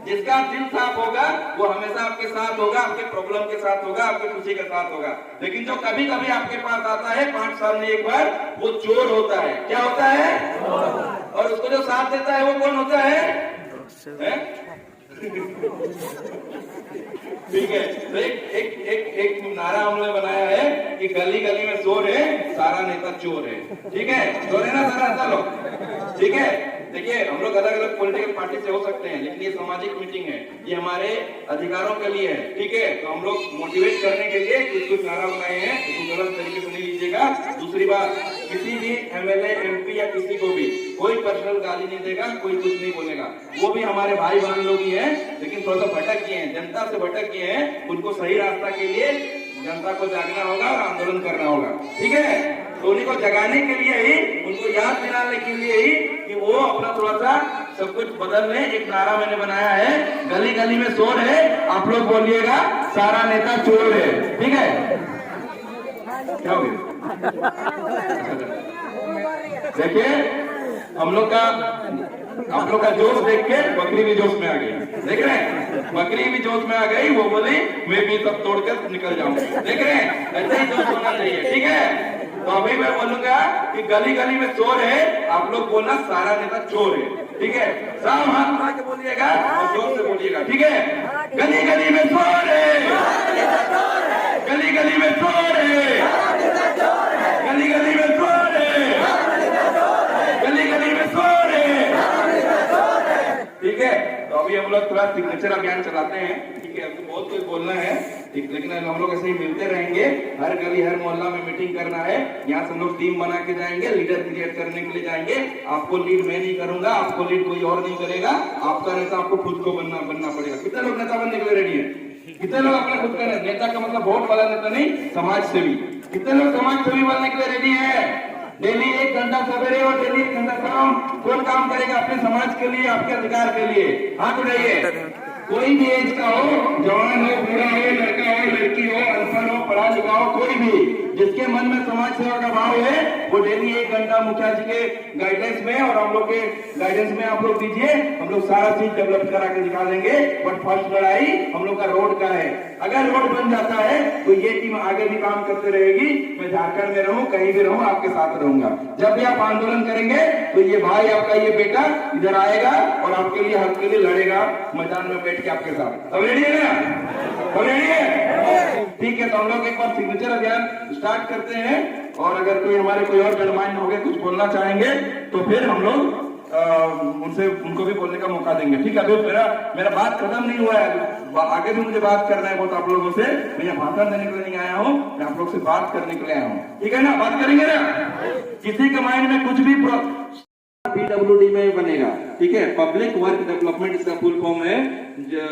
जिसका दिल साफ होगा वो हमेशा आपके साथ होगा, आपके प्रॉब्लम के साथ होगा, आपके खुशी के साथ होगा। लेकिन जो कभी कभी आपके पास आता है 5 साल में एक बार, वो चोर होता है। क्या होता है? और उसको जो साथ देता है वो कौन होता है? ठीक है? तो एक नारा हमने बनाया है कि गली गली में चोर है, सारा नेता चोर है। ठीक है? चोर है ना सारा नेता लोग? ठीक है? देखिए हम लोग अलग अलग पॉलिटिकल पार्टी से हो सकते हैं, लेकिन ये सामाजिक मीटिंग है, ये हमारे अधिकारों के लिए है। ठीक है? तो हम लोग मोटिवेट करने के लिए कुछ नारा बनाए हैं, इसको गलत तरीके से नहीं लीजिएगा। दूसरी बात, किसी भी एमएलए एमपी या किसी को भी कोई पर्सनल गाली नहीं देगा, कोई कुछ नहीं बोलेगा। वो भी हमारे भाई बहन लोग ही हैं, लेकिन थोड़ा सा भटक गए हैं, जनता से भटक गए हैं। उनको सही रास्ता के लिए जनता को जागना होगा और आंदोलन करना होगा। ठीक है? तो उन्हीं को जगाने के लिए ही, उनको याद दिलाने के लिए ही कि वो अपना थोड़ा सा सब कुछ बदल ले। एक नारा मैंने बनाया है, गली गली में चोर है, आप लोग बोलिएगा सारा नेता चोर है। ठीक है? क्या हो गया? देखिए हम लोग का, आप लोग का जोश देख के बकरी भी जोश में आ गई। देख रहे हैं? बकरी भी जोश में आ गई, वो बोली मैं भी सब तोड़कर निकल जाऊंगी। देख रहे हैं? ऐसे ही जोश होना चाहिए। ठीक है? तो अभी मैं बोलूंगा कि गली गली में चोर है, आप लोग बोलना सारा नेता चोर है। ठीक है? सब हाथ उठा के बोलिएगा और जोर से बोलिएगा। ठीक है? गली गली में चोर है, गली गली में चोर है, गली गली में चोर है, गली गली में चोर है। ठीक है? तो अभी हम लोग थोड़ा सिग्नेचर अभियान चलाते हैं। ठीक है? हमको बहुत कुछ बोलना है, लेकिन हम लोग ऐसे ही मिलते रहेंगे। हर गली हर मोहल्ला में मीटिंग करना है। यहाँ से हम लोग टीम बना के जाएंगे, लीडर क्रिएट करने के लिए जाएंगे। आपको लीड मैं नहीं करूंगा, आपको लीड कोई और नहीं करेगा। आपका नेता आपको खुद को बनना पड़ेगा। कितने लोग नेता बनने के लिए रेडी है? कितने लोग अपने खुद का नेता का मतलब वोट वाला नेता नहीं, समाज सेवी? कितने लोग समाज सेवी बनने के लिए रेडी है? डेली 1 घंटा सवेरे और डेली 1 घंटा शाम कौन काम करेगा अपने समाज के लिए, आपके अधिकार के लिए? हाथ उठाइए। कोई भी एज का हो, जवान हो, बूढ़ा हो, लड़का हो, लड़की हो, अनपढ़ हो, पढ़ा लिखा हो, कोई भी जिसके मन में समाज सेवा का भाव है, वो डेली 1 घंटा मुखिया जी के गाइडेंस में और हम लोग के गाइडेंस में आप लोग दीजिए। हम लोग सारा चीज डेवलप करा के दिखा देंगे। बट फर्स्ट लड़ाई हम लोग का रोड का है। अगर रोड बन जाता है तो ये टीम आगे भी काम करते रहेगी। मैं झारखंड में रहूं, कहीं भी रहूं, आपके साथ रहूंगा। जब भी आप आंदोलन करेंगे तो ये भाई आपका, ये बेटा इधर आएगा और आपके लिए, हक के लिए लड़ेगा मैदान में बैठ के आपके साथ। अब रेडी है ना? अब रेडी है? ठीक है? तो हम लोग एक बार सिग्नेचर अभियान स्टार्ट करते हैं। और अगर कोई हमारे कोई और गणमान्य हो गए कुछ बोलना चाहेंगे तो फिर हम लोग उनसे उनको भी बोलने का मौका देंगे। ठीक है, अभी मेरा बात खत्म नहीं हुआ है, आगे भी मुझे बात करना है बहुत आप लोगों से। मैं यहाँ भाषण देने के लिए नहीं आया हूँ, मैं आप लोग से बात करने के लिए आया हूँ। ठीक है ना, बात करेंगे ना। किसी के माइंड में कुछ भी पीडब्ल्यूडी में बनेगा, ठीक है, पब्लिक वर्क डेवलपमेंट इसका फुल फॉर्म है,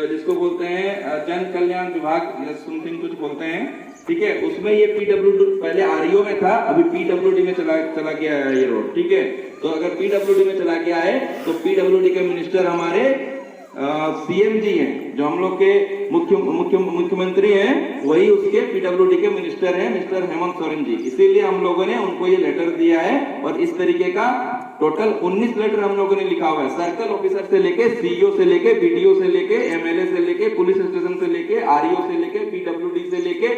जिसको बोलते हैं जन कल्याण विभाग या समथिंग कुछ बोलते हैं। ठीक है, उसमें ये पीडब्ल्यूडी पहले आरईओ में था, अभी पीडब्ल्यूडी में चला गया है ये रोड। ठीक है, तो अगर पीडब्ल्यूडी में चला गया है तो पीडब्ल्यूडी के मिनिस्टर हमारे सीएम जी हैं, जो हम लोग के मुख्यमंत्री हैं, वही उसके पीडब्ल्यूडी के मिनिस्टर हैं, मिस्टर हेमंत सोरेन जी। इसीलिए हम लोगों ने उनको ये लेटर दिया है और इस तरीके का टोटल 19 लेटर हम लोगों ने लिखा हुआ है। सर्कल ऑफिसर से लेके सीईओ से लेके बीडीओ से लेके एमएलए से लेके पुलिस स्टेशन से लेके आरईओ से लेके पीडब्ल्यूडी से लेके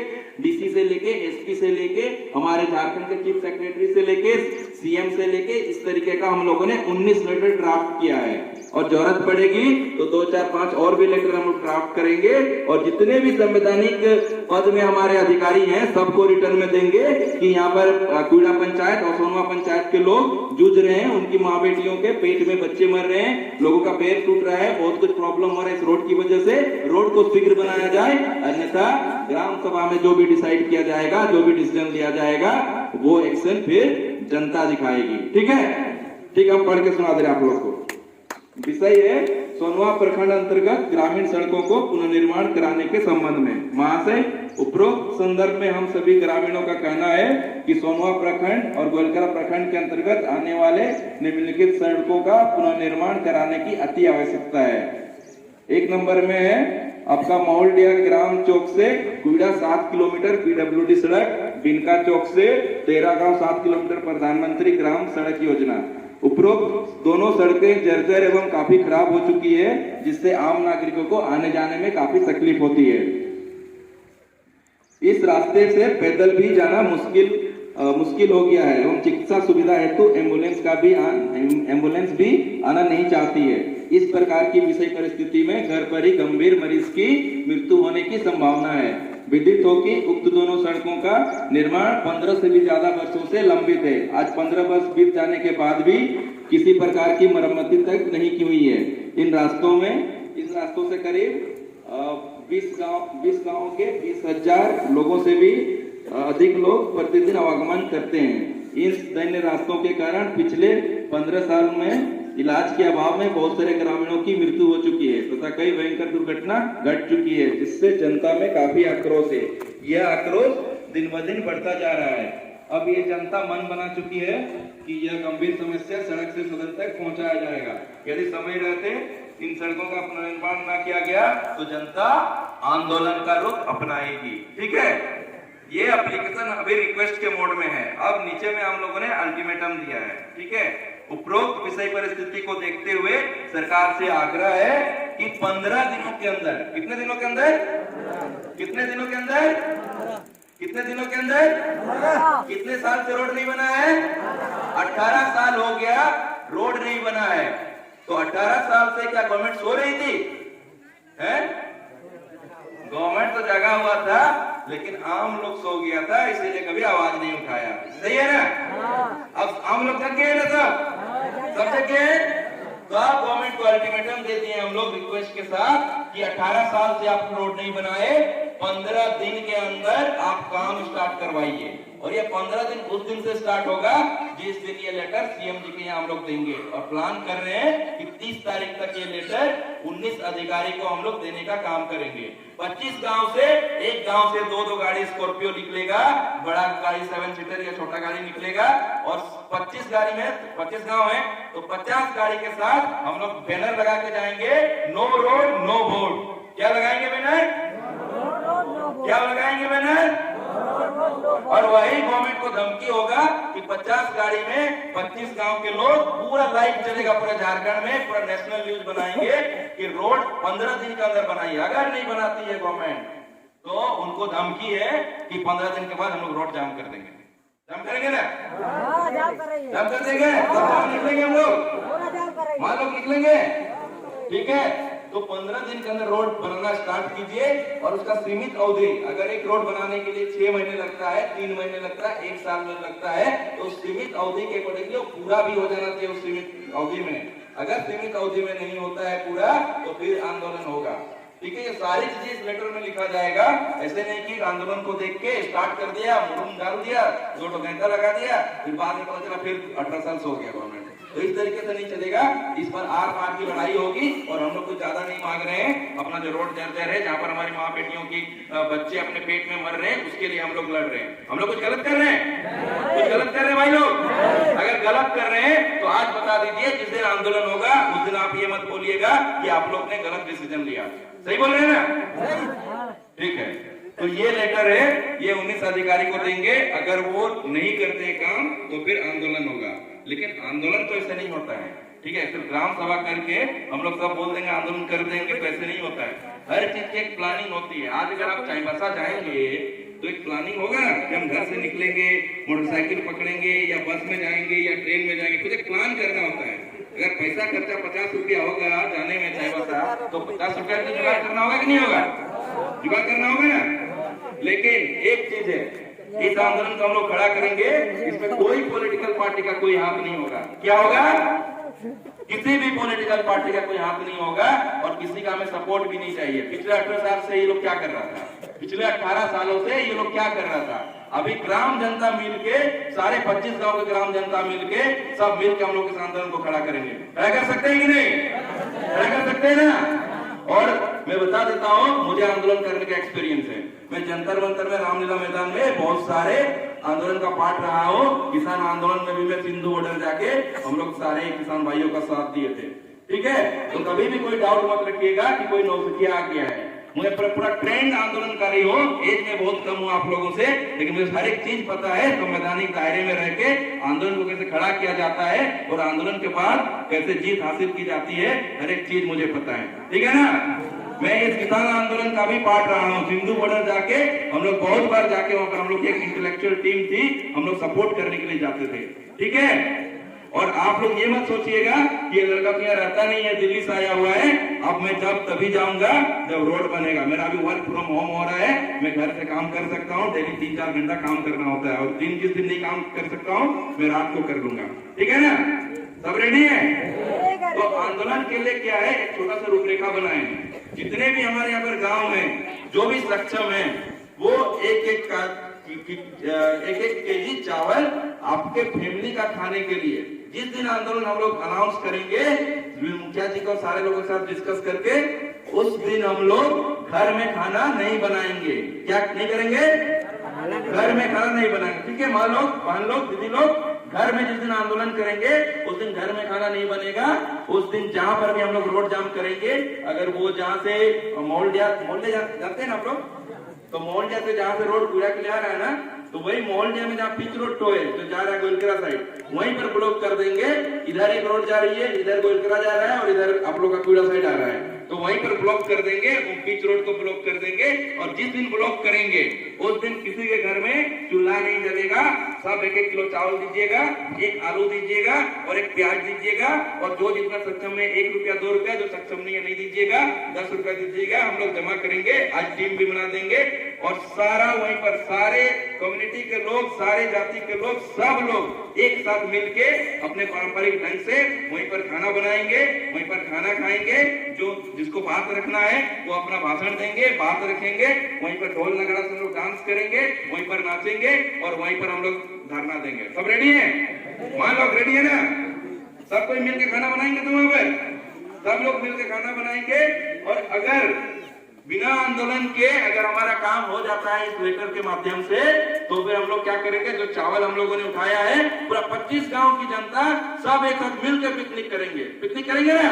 डीसी से लेके एसपी से लेके हमारे झारखंड के चीफ सेक्रेटरी से लेके सीएम से लेके इस तरीके का हम लोगों ने 19 लेटर ड्राफ्ट किया है। और जरूरत पड़ेगी तो 2, 4, 5 और भी लेटर हम लोग ड्राफ्ट करेंगे और जितने भी संवैधानिक पद में हमारे अधिकारी हैं सबको रिटर्न में देंगे कि यहाँ पर कुड़ा पंचायत और सोनवा पंचायत के लोग जूझ रहे हैं, उनकी माँ बेटियों के पेट में बच्चे मर रहे हैं, लोगों का पैर टूट रहा है, बहुत कुछ प्रॉब्लम हो रहा है इस रोड की वजह से। रोड को शीघ्र बनाया जाए, अन्यथा ग्राम सभा में जो भी डिसाइड किया जाएगा, जो भी डिसीजन लिया जाएगा, वो एक्शन फिर जनता दिखाएगी। ठीक है, ठीक है, हम पढ़ के सुना दे रहे आप लोग को। विषय है सोनवा प्रखंड अंतर्गत ग्रामीण सड़कों को पुनर्निर्माण कराने के संबंध में। महाशय, उपरोक्त संदर्भ में हम सभी ग्रामीणों का कहना है कि सोनवा प्रखंड और गोलकरा प्रखंड के अंतर्गत आने वाले निम्नलिखित सड़कों का पुनर्निर्माण कराने की अति आवश्यकता है। 1 नंबर में है आपका महुलडिया ग्राम चौक से कुड़ा 7 किलोमीटर पीडब्ल्यूडी सड़क, बिनका चौक से 13 गांव 7 किलोमीटर प्रधानमंत्री ग्राम सड़क योजना। उपरोक्त दोनों सड़कें जर्जर एवं काफी खराब हो चुकी है, जिससे आम नागरिकों को आने जाने में काफी तकलीफ होती है। इस रास्ते से पैदल भी जाना मुश्किल हो गया है एवं चिकित्सा सुविधा हेतु एम्बुलेंस भी आना नहीं चाहती है। इस प्रकार की विषय परिस्थिति में घर पर ही गंभीर मरीज की मृत्यु होने की संभावना है। विदित हो कि उक्त दोनों सड़कों का निर्माण 15 से भी ज्यादा वर्षों से लंबित है। आज 15 वर्ष बीत जाने के बाद भी किसी प्रकार की मरम्मति तक नहीं की हुई है। इन रास्तों से करीब 20 गांव के 20,000 लोगों से भी अधिक लोग प्रतिदिन आवागमन करते हैं। इन दैन्य रास्तों के कारण पिछले 15 साल में इलाज के अभाव में बहुत सारे ग्रामीणों की मृत्यु हो चुकी है तथा कई भयंकर दुर्घटना घट चुकी है, जिससे जनता में काफी आक्रोश है। यह आक्रोश दिन ब दिन बढ़ता जा रहा है। अब ये जनता मन बना चुकी है कि यह गंभीर समस्या सड़क से सदन तक पहुंचाया जाएगा। यदि समय रहते इन सड़कों का पुनर्निर्माण न किया गया तो जनता आंदोलन का रुख अपनाएगी। ठीक है, ये एप्लीकेशन अभी रिक्वेस्ट के मोड में है। अब नीचे में हम लोगों ने अल्टीमेटम दिया है। ठीक है, उपरोक्त विषय परिस्थिति को देखते हुए सरकार से आग्रह है कि 15 दिनों के अंदर, कितने दिनों के अंदर, कितने साल से रोड नहीं बना है? 18 साल हो गया रोड नहीं बना है। तो 18 साल से क्या गवर्नमेंट सो रही थी? गवर्नमेंट तो जगा हुआ था, लेकिन आम लोग सो गया था, इसीलिए कभी आवाज नहीं उठाया। सही है ना? अब आम लोग थक गए ना, सब थक गए। तो आप गवर्नमेंट को अल्टीमेटम दे दिए हम लोग रिक्वेस्ट के साथ कि 18 साल से आप रोड नहीं बनाए, 15 दिन के अंदर आप काम स्टार्ट करवाइए। और ये 15 दिन उस दिन से स्टार्ट होगा जिस दिन ये लेटर सीएम जी के यहाँ हम लोग देंगे। और प्लान कर रहे हैं कि 30 तारीख तक ये लेटर 19 अधिकारी को हम लोग देने का काम करेंगे। 25 गांव से, एक गांव से 2-2 गाड़ी स्कॉर्पियो निकलेगा, बड़ा गाड़ी 7 सीटर या छोटा गाड़ी निकलेगा। और 25 गाड़ी में 25 गांव है तो 50 गाड़ी के साथ हम लोग बैनर लगा के जाएंगे, नो रोड नो वोट। क्या लगाएंगे बैनर? क्या लगाएंगे बैनर? और वही गवर्नमेंट को धमकी होगा कि 50 गाड़ी में 25 गांव के लोग, पूरा लाइव चलेगा पूरे झारखंड में, पूरा नेशनल न्यूज बनाएंगे कि रोड 15 दिन के अंदर बनाइए। अगर नहीं बनाती है गवर्नमेंट तो उनको धमकी है कि 15 दिन के बाद हम लोग रोड जाम कर देंगे। जाम करेंगे ना? जाम कर देंगे। तो निकलेंगे हम लोग, वहां लोग निकलेंगे। ठीक है, तो 15 दिन के अंदर रोड बनाना स्टार्ट कीजिए। और उसका सीमित अवधि, अगर एक रोड बनाने के लिए 6 महीने लगता है, 3 महीने लगता है, 1 साल में लगता है, तो सीमित अवधि के अकॉर्डिंगली पूरा भी हो जाना चाहिए उस सीमित अवधि में। अगर सीमित अवधि में नहीं होता है पूरा तो फिर आंदोलन होगा। ठीक है, ये सारी चीजें इस लेटर में लिखा जाएगा। ऐसे नहीं कि आंदोलन को देख के स्टार्ट कर दिया, मुरुम डाल दिया, 2 घंटा लगा दिया, फिर बाद में पता चला फिर 18 साल सो गया गवर्नमेंट। तो इस तरीके से नहीं चलेगा। इस पर आर पार की लड़ाई होगी और हम लोग कुछ ज्यादा नहीं मांग रहे हैं। अपना जो रोड जर्जर है, जहाँ पर हमारी माँ बेटियों की बच्चे अपने पेट में मर रहे हैं, उसके लिए हम लोग लड़ रहे हैं। हम लोग कुछ गलत कर रहे हैं? कुछ गलत कर रहे हैं भाई लोग? अगर गलत कर रहे हैं तो आज बता दीजिए, जिस दिन आंदोलन होगा उस दिन आप ये मत बोलिएगा कि आप लोग ने गलत डिसीजन लिया। सही बोल रहे हैं ना? ठीक है, तो ये लेटर है, ये 19 अधिकारी को देंगे। अगर वो नहीं करते हैं काम तो फिर आंदोलन होगा। लेकिन आंदोलन तो ऐसे नहीं होता है। ठीक है, सिर्फ ग्राम सभा करके हम लोग सब बोल देंगे आंदोलन कर देंगे, तो ऐसे नहीं होता है। हर चीज की एक प्लानिंग होती है। आज अगर आप चाईबासा जाएंगे तो एक प्लानिंग होगा ना कि हम घर से निकलेंगे, मोटरसाइकिल पकड़ेंगे या बस में जाएंगे या ट्रेन में जाएंगे, कुछ एक प्लान करना होता है। अगर पैसा खर्चा 50 रुपया होगा जाने में चाईबासा, तो 50 रुपया का जुगाड़ करना होगा कि नहीं होगा? जुगाड़ करना होगा ना। लेकिन एक चीज है, इस आंदोलन को हम लोग खड़ा करेंगे, इसमें कोई पॉलिटिकल पार्टी का कोई हाथ नहीं होगा। क्या होगा? किसी भी पॉलिटिकल पार्टी का कोई हाथ नहीं होगा और किसी का हमें सपोर्ट भी नहीं चाहिए। पिछले 18 साल से ये लोग क्या कर रहा था? पिछले 18 सालों से ये लोग क्या कर रहा था? अभी ग्राम जनता मिलके, सारे 25 गांव के ग्राम जनता मिलके, सब मिलके हम लोग इस आंदोलन को खड़ा करेंगे। खड़ा कर सकते हैं कि नहीं? खड़ा कर सकते हैं ना? और मैं बता देता हूँ, मुझे आंदोलन करने का एक्सपीरियंस है। मैं जंतर मंतर में, रामलीला मैदान में बहुत सारे आंदोलन का पार्ट रहा हूँ। किसान आंदोलन में भी मैं सिंधु बॉर्डर जाके हम लोग सारे किसान भाइयों का साथ दिए थे। ठीक है, तो कभी भी कोई डाउट मत रखिएगा कि कोई नौसिखिया आ गया है। मुझे पूरा ट्रेंड आंदोलनकारी हो, एज में बहुत कम हूँ आप लोगों से, लेकिन मुझे हर एक चीज पता है। संवैधानिक दायरे में रह के आंदोलन को कैसे खड़ा किया जाता है और आंदोलन के बाद कैसे जीत हासिल की जाती है, हर एक चीज मुझे पता है। ठीक है ना? मैं इस किसान आंदोलन का भी पार्ट रहा हूँ। सिंधु बॉर्डर जाके हम लोग बहुत बार जाके वहां पर हम लोग की एक इंटेलेक्चुअल टीम थी, हम लोग सपोर्ट करने के लिए जाते थे। ठीक है, और आप लोग ये मत सोचिएगा कि ये लड़का तो यहाँ रहता नहीं है, दिल्ली से आया हुआ है, अब मैं जब तभी जाऊंगा जब रोड बनेगा। मेरा अभी वर्क फ्रॉम होम हो रहा है, मैं घर से काम कर सकता हूँ। डेली 3-4 घंटा काम करना होता है और जिस दिन नहीं काम कर सकता हूँ मैं रात को कर लूंगा। ठीक है ना? सब रेडी है? तो आंदोलन के लिए क्या है, एक छोटा सा रूपरेखा बनाए। जितने भी हमारे यहाँ पर गांव में जो भी सक्षम है, वो एक केजी चावल आपके फैमिली का खाने के लिए, जिस दिन आंदोलन हम लोग अनाउंस करेंगे, मुखिया जी को सारे लोगों के साथ डिस्कस करके, उस दिन हम लोग घर में खाना नहीं बनाएंगे। क्या नहीं करेंगे? घर में खाना नहीं बनाएंगे। ठीक है, माँ लोग, बहन लोग, दीदी लोग, घर में जिस दिन आंदोलन करेंगे उस दिन घर में खाना नहीं बनेगा। उस दिन जहां पर भी हम लोग रोड जाम करेंगे, अगर वो जहां से मोहल्ले जाते हैं ना आप लोग, तो मोहल्ले से जहां से रोड कूड़ा के लिए आ रहा है ना, तो वही मोहल्ले में जहाँ पिच रोड टोए जो जा रहा है गोलकरा साइड, वहीं पर ब्लॉक कर देंगे। इधर एक रोड जा रही है, इधर गोलकरा जा रहा है और इधर आप लोग का कूड़ा साइड आ रहा है, तो वहीं पर ब्लॉक कर देंगे। वो पिच रोड को ब्लॉक कर देंगे और जिस दिन ब्लॉक करेंगे उस दिन किसी के घर में चूल्हा नहीं जलेगा। सब 1-1 किलो चावल दीजिएगा, 1 आलू दीजिएगा और 1 प्याज दीजिएगा। और जो जितना सक्षम है 1 रुपया 2 रुपया, जो सक्षम नहीं है नहीं दीजिएगा, 10 रुपया दीजिएगा। हम लोग जमा करेंगे, आज टीम भी बना देंगे और सारा वहीं पर सारे कम्युनिटी के लोग, सारे जाति के लोग, सब लोग एक साथ मिलके अपने पारंपरिक ढंग से वहीं पर खाना बनाएंगे, वहीं पर खाना खाएंगे। जो जिसको बात रखना है वो अपना भाषण देंगे, बात रखेंगे, वहीं पर ढोल नगाड़ा से लोग डांस करेंगे, वहीं पर नाचेंगे और वहीं पर हम लोग धरना देंगे। सब रेडी है? मान लोग रेडी है ना? सब कोई मिलकर खाना बनाएंगे तो वहां पर सब लोग मिलकर खाना बनाएंगे। और अगर बिना आंदोलन के अगर हमारा काम हो जाता है इस लेटर के माध्यम से, तो फिर हम लोग क्या करेंगे, जो चावल हम लोगों ने उठाया है, पूरा 25 गांव की जनता सब एक साथ मिलकर पिकनिक करेंगे। पिकनिक करेंगे ना?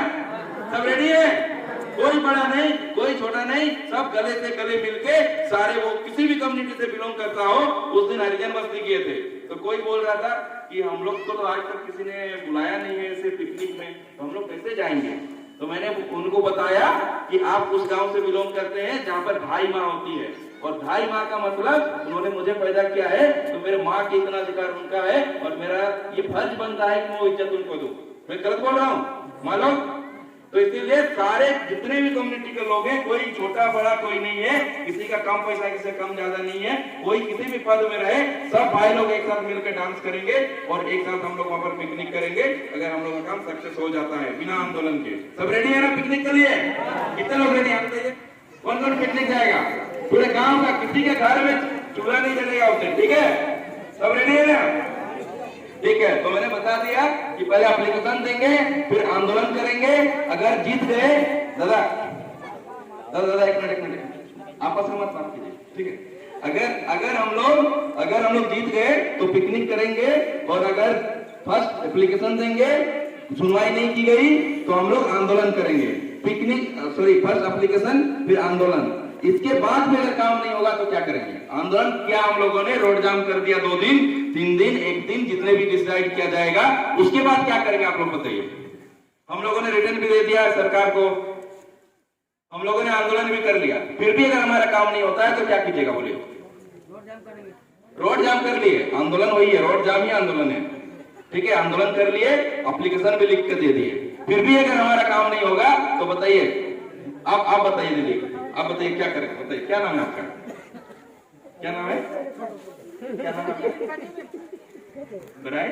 सब रेडी है? कोई बड़ा नहीं, कोई छोटा नहीं, सब गले से गले मिलके सारे, वो किसी भी कम्युनिटी से बिलोंग करता हो। उस दिन हरिजन बस्ती किए थे, तो कोई बोल रहा था कि हम लोग को तो आज तक किसी ने बुलाया नहीं है ऐसे पिकनिक में, तो हम लोग कैसे जाएंगे? तो मैंने उनको बताया कि आप उस गांव से बिलोंग करते हैं जहां पर ढाई माँ होती है, और ढाई माँ का मतलब उन्होंने मुझे पैदा किया है, तो मेरे माँ के इतना अधिकार उनका है और मेरा ये फर्ज बनता है कि मैं वो इज्जत उनको दूं। मैं गलत बोल रहा हूँ? मान लो तो इसीलिए सारे जितने भी कम्युनिटी के लोग हैं, कोई छोटा बड़ा कोई नहीं है, किसी का कम पैसा किसी का कम ज्यादा नहीं है, कोई किसी भी पद में रहे, सब भाई लोग एक साथ मिलकर डांस करेंगे और एक साथ हम लोग वहां पर पिकनिक करेंगे अगर हम लोग का काम सक्सेस हो जाता है बिना आंदोलन के। सब रेडी है ना पिकनिक के लिए? कितने लोग रेडी हैं? कौन कौन पिकनिक जाएगा? पूरे गांव का, किसी के घर में चूल्हा नहीं जलेगा उससे, ठीक है? सब रेडी है ना? ठीक है, तो मैंने बता दिया कि पहले एप्लीकेशन देंगे, फिर आंदोलन करेंगे। अगर जीत गए, दादा एक मिनट आपस में मत बात कीजिए, ठीक है? अगर हम लोग जीत गए तो पिकनिक करेंगे, और अगर फर्स्ट एप्लीकेशन देंगे, सुनवाई नहीं की गई तो हम लोग आंदोलन करेंगे। फर्स्ट एप्लीकेशन फिर आंदोलन। इसके बाद भी अगर काम नहीं होगा तो क्या करेंगे? आंदोलन किया हम लोगों ने, रोड जाम कर दिया 2 दिन, 3 दिन, 1 दिन, जितने भी डिसाइड किया जाएगा। उसके बाद क्या करेंगे आप लोग बताइए? हम लोगों ने रिटर्न भी दे दिया है सरकार को, हम लोगों ने आंदोलन भी कर लिया, फिर भी अगर हमारा काम नहीं होता है तो क्या कीजिएगा बोलिए? रोड जाम कर लिए, आंदोलन वही है, रोड जाम ही आंदोलन है, ठीक है? आंदोलन कर लिए, एप्लीकेशन भी लिख कर दे दिए, फिर भी अगर हमारा काम नहीं होगा तो बताइए, आप बताइए दीदी, आप बताइए क्या करें? बताइए क्या नाम है आपका? क्या नाम है? क्या नाम है? बराई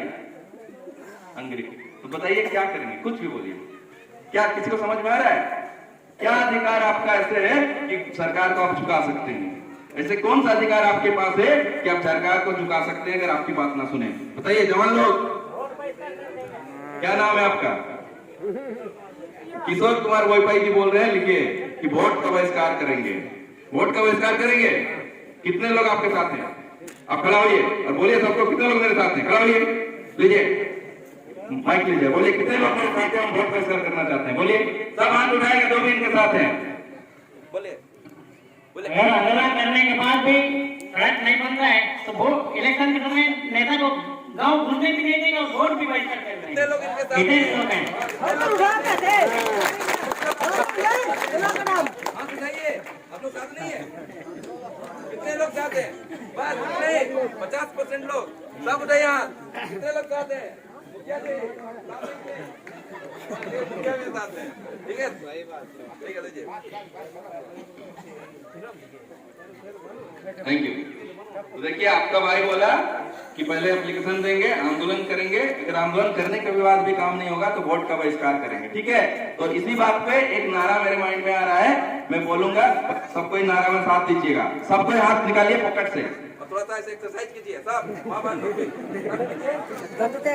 अंग्रेजी। तो बताइए क्या करेंगे? कुछ भी बोलिए। क्या किसी को समझ में आ रहा है? क्या अधिकार आपका ऐसे है कि सरकार को आप झुका सकते हैं? ऐसे कौन सा अधिकार आपके पास है कि आप सरकार को झुका सकते हैं अगर आपकी बात ना सुने? बताइए जवान लोग, क्या नाम है आपका? किशोर कुमार वाईफाई जी बोल रहे हैं, लिखिए कि वोट का बहिष्कार करेंगे। वोट का बहिष्कार करेंगे। कितने लोग आपके साथ हैं? आप खड़ा होइए और बोलिए सबको, कितने लोग मेरे साथ हैं? खड़ा होइए, लीजिए माइक लीजिए, बोलिए कितने लोग मेरे साथ हैं, हम वोट बहिष्कार करना चाहते हैं? बोलिए, सब हाथ उठाएंगे जो भी इनके साथ हैं, बोलिए। अगर आंदोलन करने के बाद भी सड़क नहीं बन रहा है तो वोट इलेक्शन के समय नेता को गांव घूमने भी नहीं देगा और वोट भी बहिष्कार कर रहे हैं। कितने लोग हैं? आप लोग साथ नहीं है? कितने लोग साथ हैं? बस नहीं, 50% लोग सब उठाइए हाथ। कितने लोग साथ हैं? मुखिया जी मुखिया भी साथ हैं, ठीक है? ठीक है, लीजिए। Thank you. तो देखिए आपका भाई बोला कि पहले एप्लीकेशन देंगे, आंदोलन करेंगे, अगर आंदोलन करने के बाद भी काम नहीं होगा तो वोट का बहिष्कार करेंगे, ठीक है? तो इसी बात पे एक नारा मेरे माइंड में आ रहा है, मैं बोलूंगा, सबको नारा में साथ दीजिएगा। सबको हाथ निकालिए पॉकेट से, थोड़ा सा ऐसे एक्सरसाइज कीजिए सब।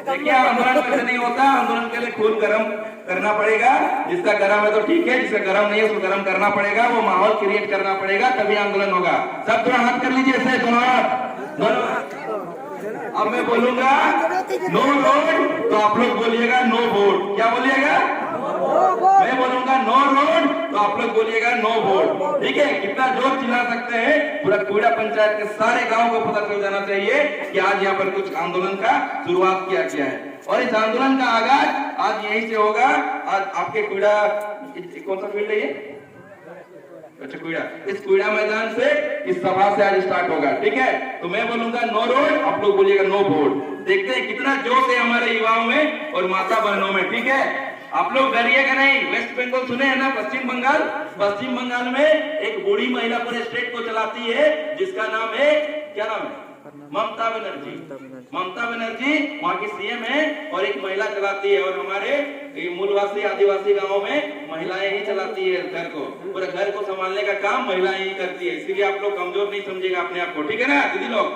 देखिए आंदोलन वैसे नहीं होता, आंदोलन के लिए खून गर्म करना पड़ेगा। जिसका गर्म है तो ठीक है, जिसका गर्म नहीं है उसको गर्म करना पड़ेगा, वो माहौल क्रिएट करना पड़ेगा, तभी आंदोलन होगा। सब थोड़ा हाथ कर लीजिए, ऐसे दोनों हाथ। अब मैं बोलूंगा नो रोड तो आप लोग बोलिएगा नो वोट। क्या बोलिएगा? मैं बोलूंगा नो रोड तो आप लोग बोलिएगा नो वोट, ठीक है? कितना जोर चिल्ला सकते हैं, पूरा कूड़ा पंचायत के सारे गांव को पता चल जाना चाहिए कि आज यहाँ पर कुछ आंदोलन का शुरुआत किया गया है। और इस आंदोलन का आगाज आज यहीं से होगा। आज आपके कूड़ा, कौन सा फील्ड है ये? अच्छा कूड़ा, इस कूड़ा मैदान से, इस सभा से आज स्टार्ट होगा, ठीक है? तो मैं बोलूंगा नो रोड, आप लोग बोलिएगा नो वोट। देखते हैं कितना जोश है हमारे युवाओं में और माता बहनों में, ठीक है? आप लोग डरिएगा नहीं। वेस्ट बंगाल सुने हैं ना? पश्चिम बंगाल, पश्चिम बंगाल में एक बूढ़ी महिला पूरे स्टेट को चलाती है, जिसका नाम है, क्या नाम है? ममता बनर्जी। ममता बनर्जी वहाँ की सीएम है और एक महिला चलाती है। और हमारे मूलवासी आदिवासी गांवों में महिलाएं ही चलाती है घर को, पूरे घर को संभालने का काम महिलाएं ही करती है। इसीलिए आप लोग कमजोर नहीं समझिएगा अपने आप को, ठीक है ना दीदी लोग,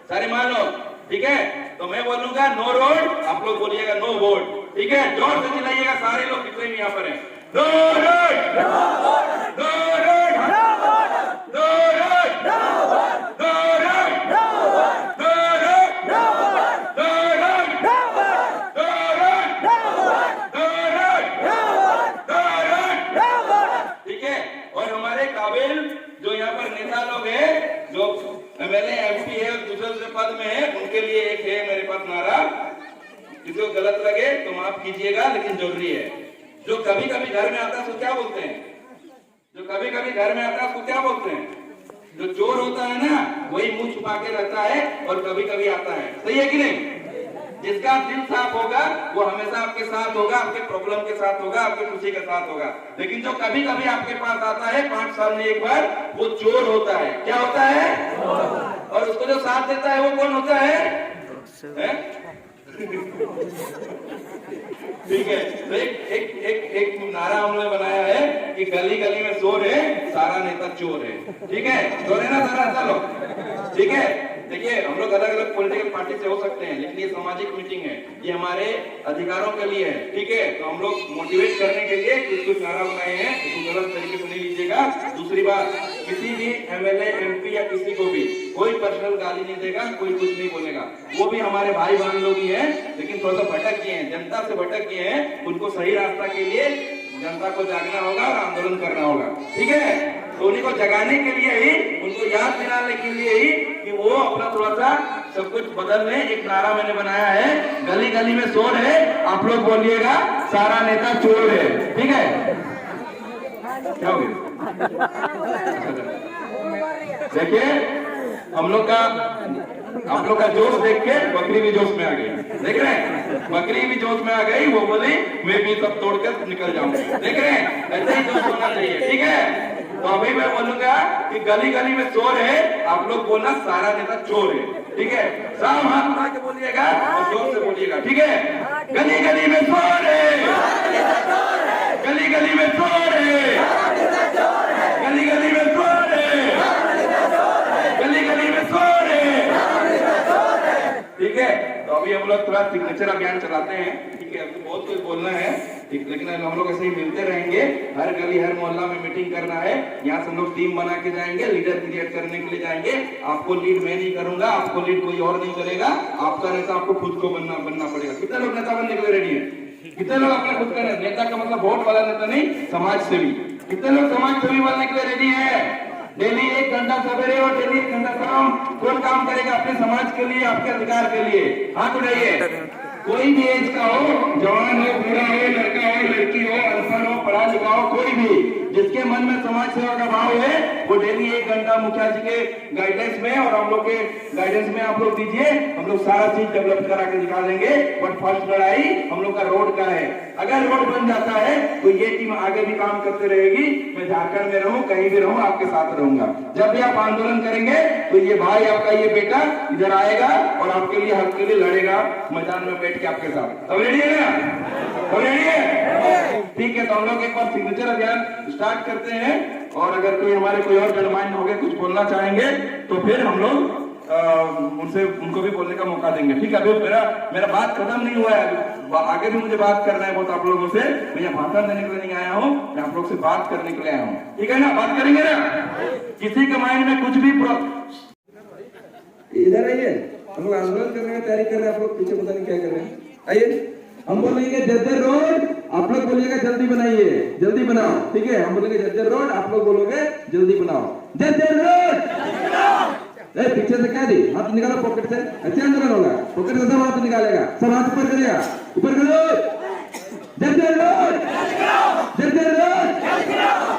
सारे माँ लोग, ठीक है? तो मैं बोलूंगा नो रोड, आप लोग बोलिएगा नो वोट, ठीक है? जोर से चिल्लाइएगा सारे लोग जितने भी यहाँ पर हैं। No road, no road, no road, no road, no road, no road, no road, no road, no road, no road, no road, ठीक है? और हमारे काबिल जो यहाँ पर नेता लोग हैं, जो एमएलए एमपी है और दूसरे पद में है, उनके लिए एक है मेरे पास नारा, किसी को गलत लगे तो माफ कीजिएगा, लेकिन जरूरी है। जो कभी कभी घर में आता है उसको क्या बोलते हैं? जो कभी कभी घर में आता है उसको क्या बोलते हैं? जो चोर होता है ना, वही मुंह छुपा के रहता है और कभी कभी आता है, सही है कि नहीं? जिसका दिल साफ होगा वो हमेशा आपके साथ होगा, आपके प्रॉब्लम के साथ होगा, आपकी खुशी के साथ होगा। लेकिन जो कभी कभी आपके पास आता है 5 साल में एक बार, वो चोर होता है। क्या होता है? और उसको जो साथ देता है वो कौन होता है? ठीक है, तो एक नारा हमने बनाया है कि गली गली में चोर है, सारा नेता चोर है। ठीक है, चोर है ना सारा लोग? ठीक है, देखिए हम लोग अलग अलग पॉलिटिकल पार्टी से हो सकते हैं, लेकिन ये सामाजिक मीटिंग है, ये हमारे अधिकारों के लिए है। ठीक है, तो हम लोग मोटिवेट करने के लिए कुछ नारा बनाए हैं, इसको गलत तरीके से नहीं लीजिएगा। दूसरी बात, किसी भी एमएलए एमपी या किसी को भी कोई पर्सनल गाली नहीं देगा, कोई कुछ नहीं बोलेगा। वो भी हमारे भाई बहन लोग ही हैं, लेकिन थोड़ा सा भटक गए हैं, जनता से भटक गए हैं। उनको सही रास्ता के लिए जनता को जागना होगा और आंदोलन करना होगा। ठीक है, तो उन्हीं को जगाने के लिए ही, उनको याद दिलाने के लिए ही कि वो अपना थोड़ा सा सब कुछ बदल लें। एक नारा मैंने बनाया है, गली गली में चोर है, आप लोग बोलिएगा सारा नेता चोर है। ठीक है, क्या हो गया? देखिए हम लोग का, आप लोग का जोश देख के बकरी भी जोश में आ गई। देख रहे हैं, बकरी भी जोश में आ गई। वो बोली मैं भी सब तोड़कर निकल जाऊंगी। देख रहे हैं, ऐसे ही जोश होना चाहिए। ठीक है, तो अभी मैं बोलूंगा कि गली गली में चोर है, आप लोग बोलना सारा नेता चोर है। ठीक है, साम हाथ उठा के बोलिएगा और जोर से बोलिएगा। ठीक है, गली गली में चोर है, गली गली में चोर है, गली गली में चोर है, गली गली में चोर है। ठीक है, तो अभी हम लोग थोड़ा सिग्नेचर अभियान चलाते हैं। ठीक है, अभी बहुत कुछ बोलना है, ठीक, लेकिन हम लोग ऐसे ही मिलते रहेंगे। हर गली हर मोहल्ला में मीटिंग करना है। यहाँ से हम लोग टीम बना के जाएंगे, लीडर क्रिएट करने के लिए जाएंगे। आपको लीड मैं नहीं करूंगा, आपको लीड कोई और नहीं करेगा। आपका नेता आपको खुद को बनना पड़ेगा। कितने लोग नेता बनने के लिए रेडी है? कितने लोग अपने खुद का नेता का मतलब वोट वाला नेता नहीं, समाज सेवी? कितने लोग समाज सेवी बनने के लिए रेडी है? डेली 1 घंटा सवेरे और डेली 1 घंटा शाम कौन काम करेगा अपने समाज के लिए, आपके अधिकार के लिए? हाथ उठाइए। कोई भी एज का हो, जवान हो, बूढ़ा हो, लड़का हो, लड़की हो, अनपढ़ हो, पढ़ा लिखा हो, कोई भी जिसके मन में समाज सेवा का भाव है, वो डेली 1 घंटा मुखिया जी के गाइडेंस में और हम लोग के गाइडेंस में आप लोग दीजिए। हम लोग सारा चीज डेवलप करा के दिखा देंगे। बट फर्स्ट लड़ाई हम लोग का रोड का है। अगर रोड बन जाता है तो ये टीम आगे भी काम करते रहेगी। मैं झारखंड में रहूं, कहीं भी रहूं, आपके साथ रहूंगा। जब भी आप आंदोलन करेंगे तो ये भाई आपका, ये बेटा इधर आएगा और आपके लिए, हक के लिए लड़ेगा मैदान में बैठ के आपके साथ। अब रेडी है ना? अब रेडी है? ठीक है, तो हम लोग एक बार सिग्नेचर अभियान स्टार्ट करते हैं। और अगर कोई हमारे कोई और गणमान्य हो गए कुछ बोलना चाहेंगे तो फिर हम लोग उनसे, उनको भी बोलने का मौका देंगे। ठीक है, अभी मेरा बात खत्म नहीं हुआ है, आगे भी मुझे बात करना है बहुत आप लोगों से। मैं यहाँ भाषण देने के लिए नहीं आया हूँ, मैं आप लोग से बात करने के लिए आया हूँ। ठीक है ना? बात करेंगे ना? किसी के माइंड में कुछ भी इधर आइए, हम लोग आंदोलन करने की तैयारी कर रहे हैं। आप लोग पीछे पता नहीं क्या कर रहे हैं। आइए, हम बोलेंगे जर्जर रोड, आप लोग बोलिएगा जल्दी बनाइए, जल्दी बनाओ। ठीक है, हम बोलेंगे जर्जर रोड, आप लोग बोलोगे जल्दी बनाओ। जर्जर रोड, पीछे से क्या दी, हाथ निकालो पॉकेट से। अच्छे आंदोलन होगा, पॉकेट से सब हाथ निकालेगा, सब हाथ ऊपर करेगा, ऊपर करो। जर्जर रोड, जर्जर रोड,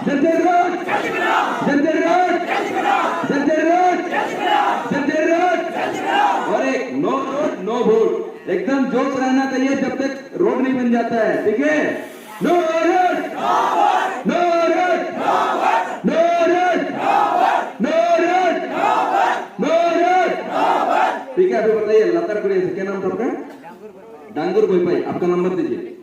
जर्जर रोड, जर्जर रोड, जर्जर रोड, जर्जर रोड। और एक नो रोड नो वोट, एकदम जोश रहना चाहिए जब तक रोड नहीं बन जाता है। ठीक है, no road, no road, no road, no road, no road. ठीक है, अभी बताइए लतारपुरी से क्या नाम था आपका? डांगुर भोईपाई, आपका नंबर दीजिए।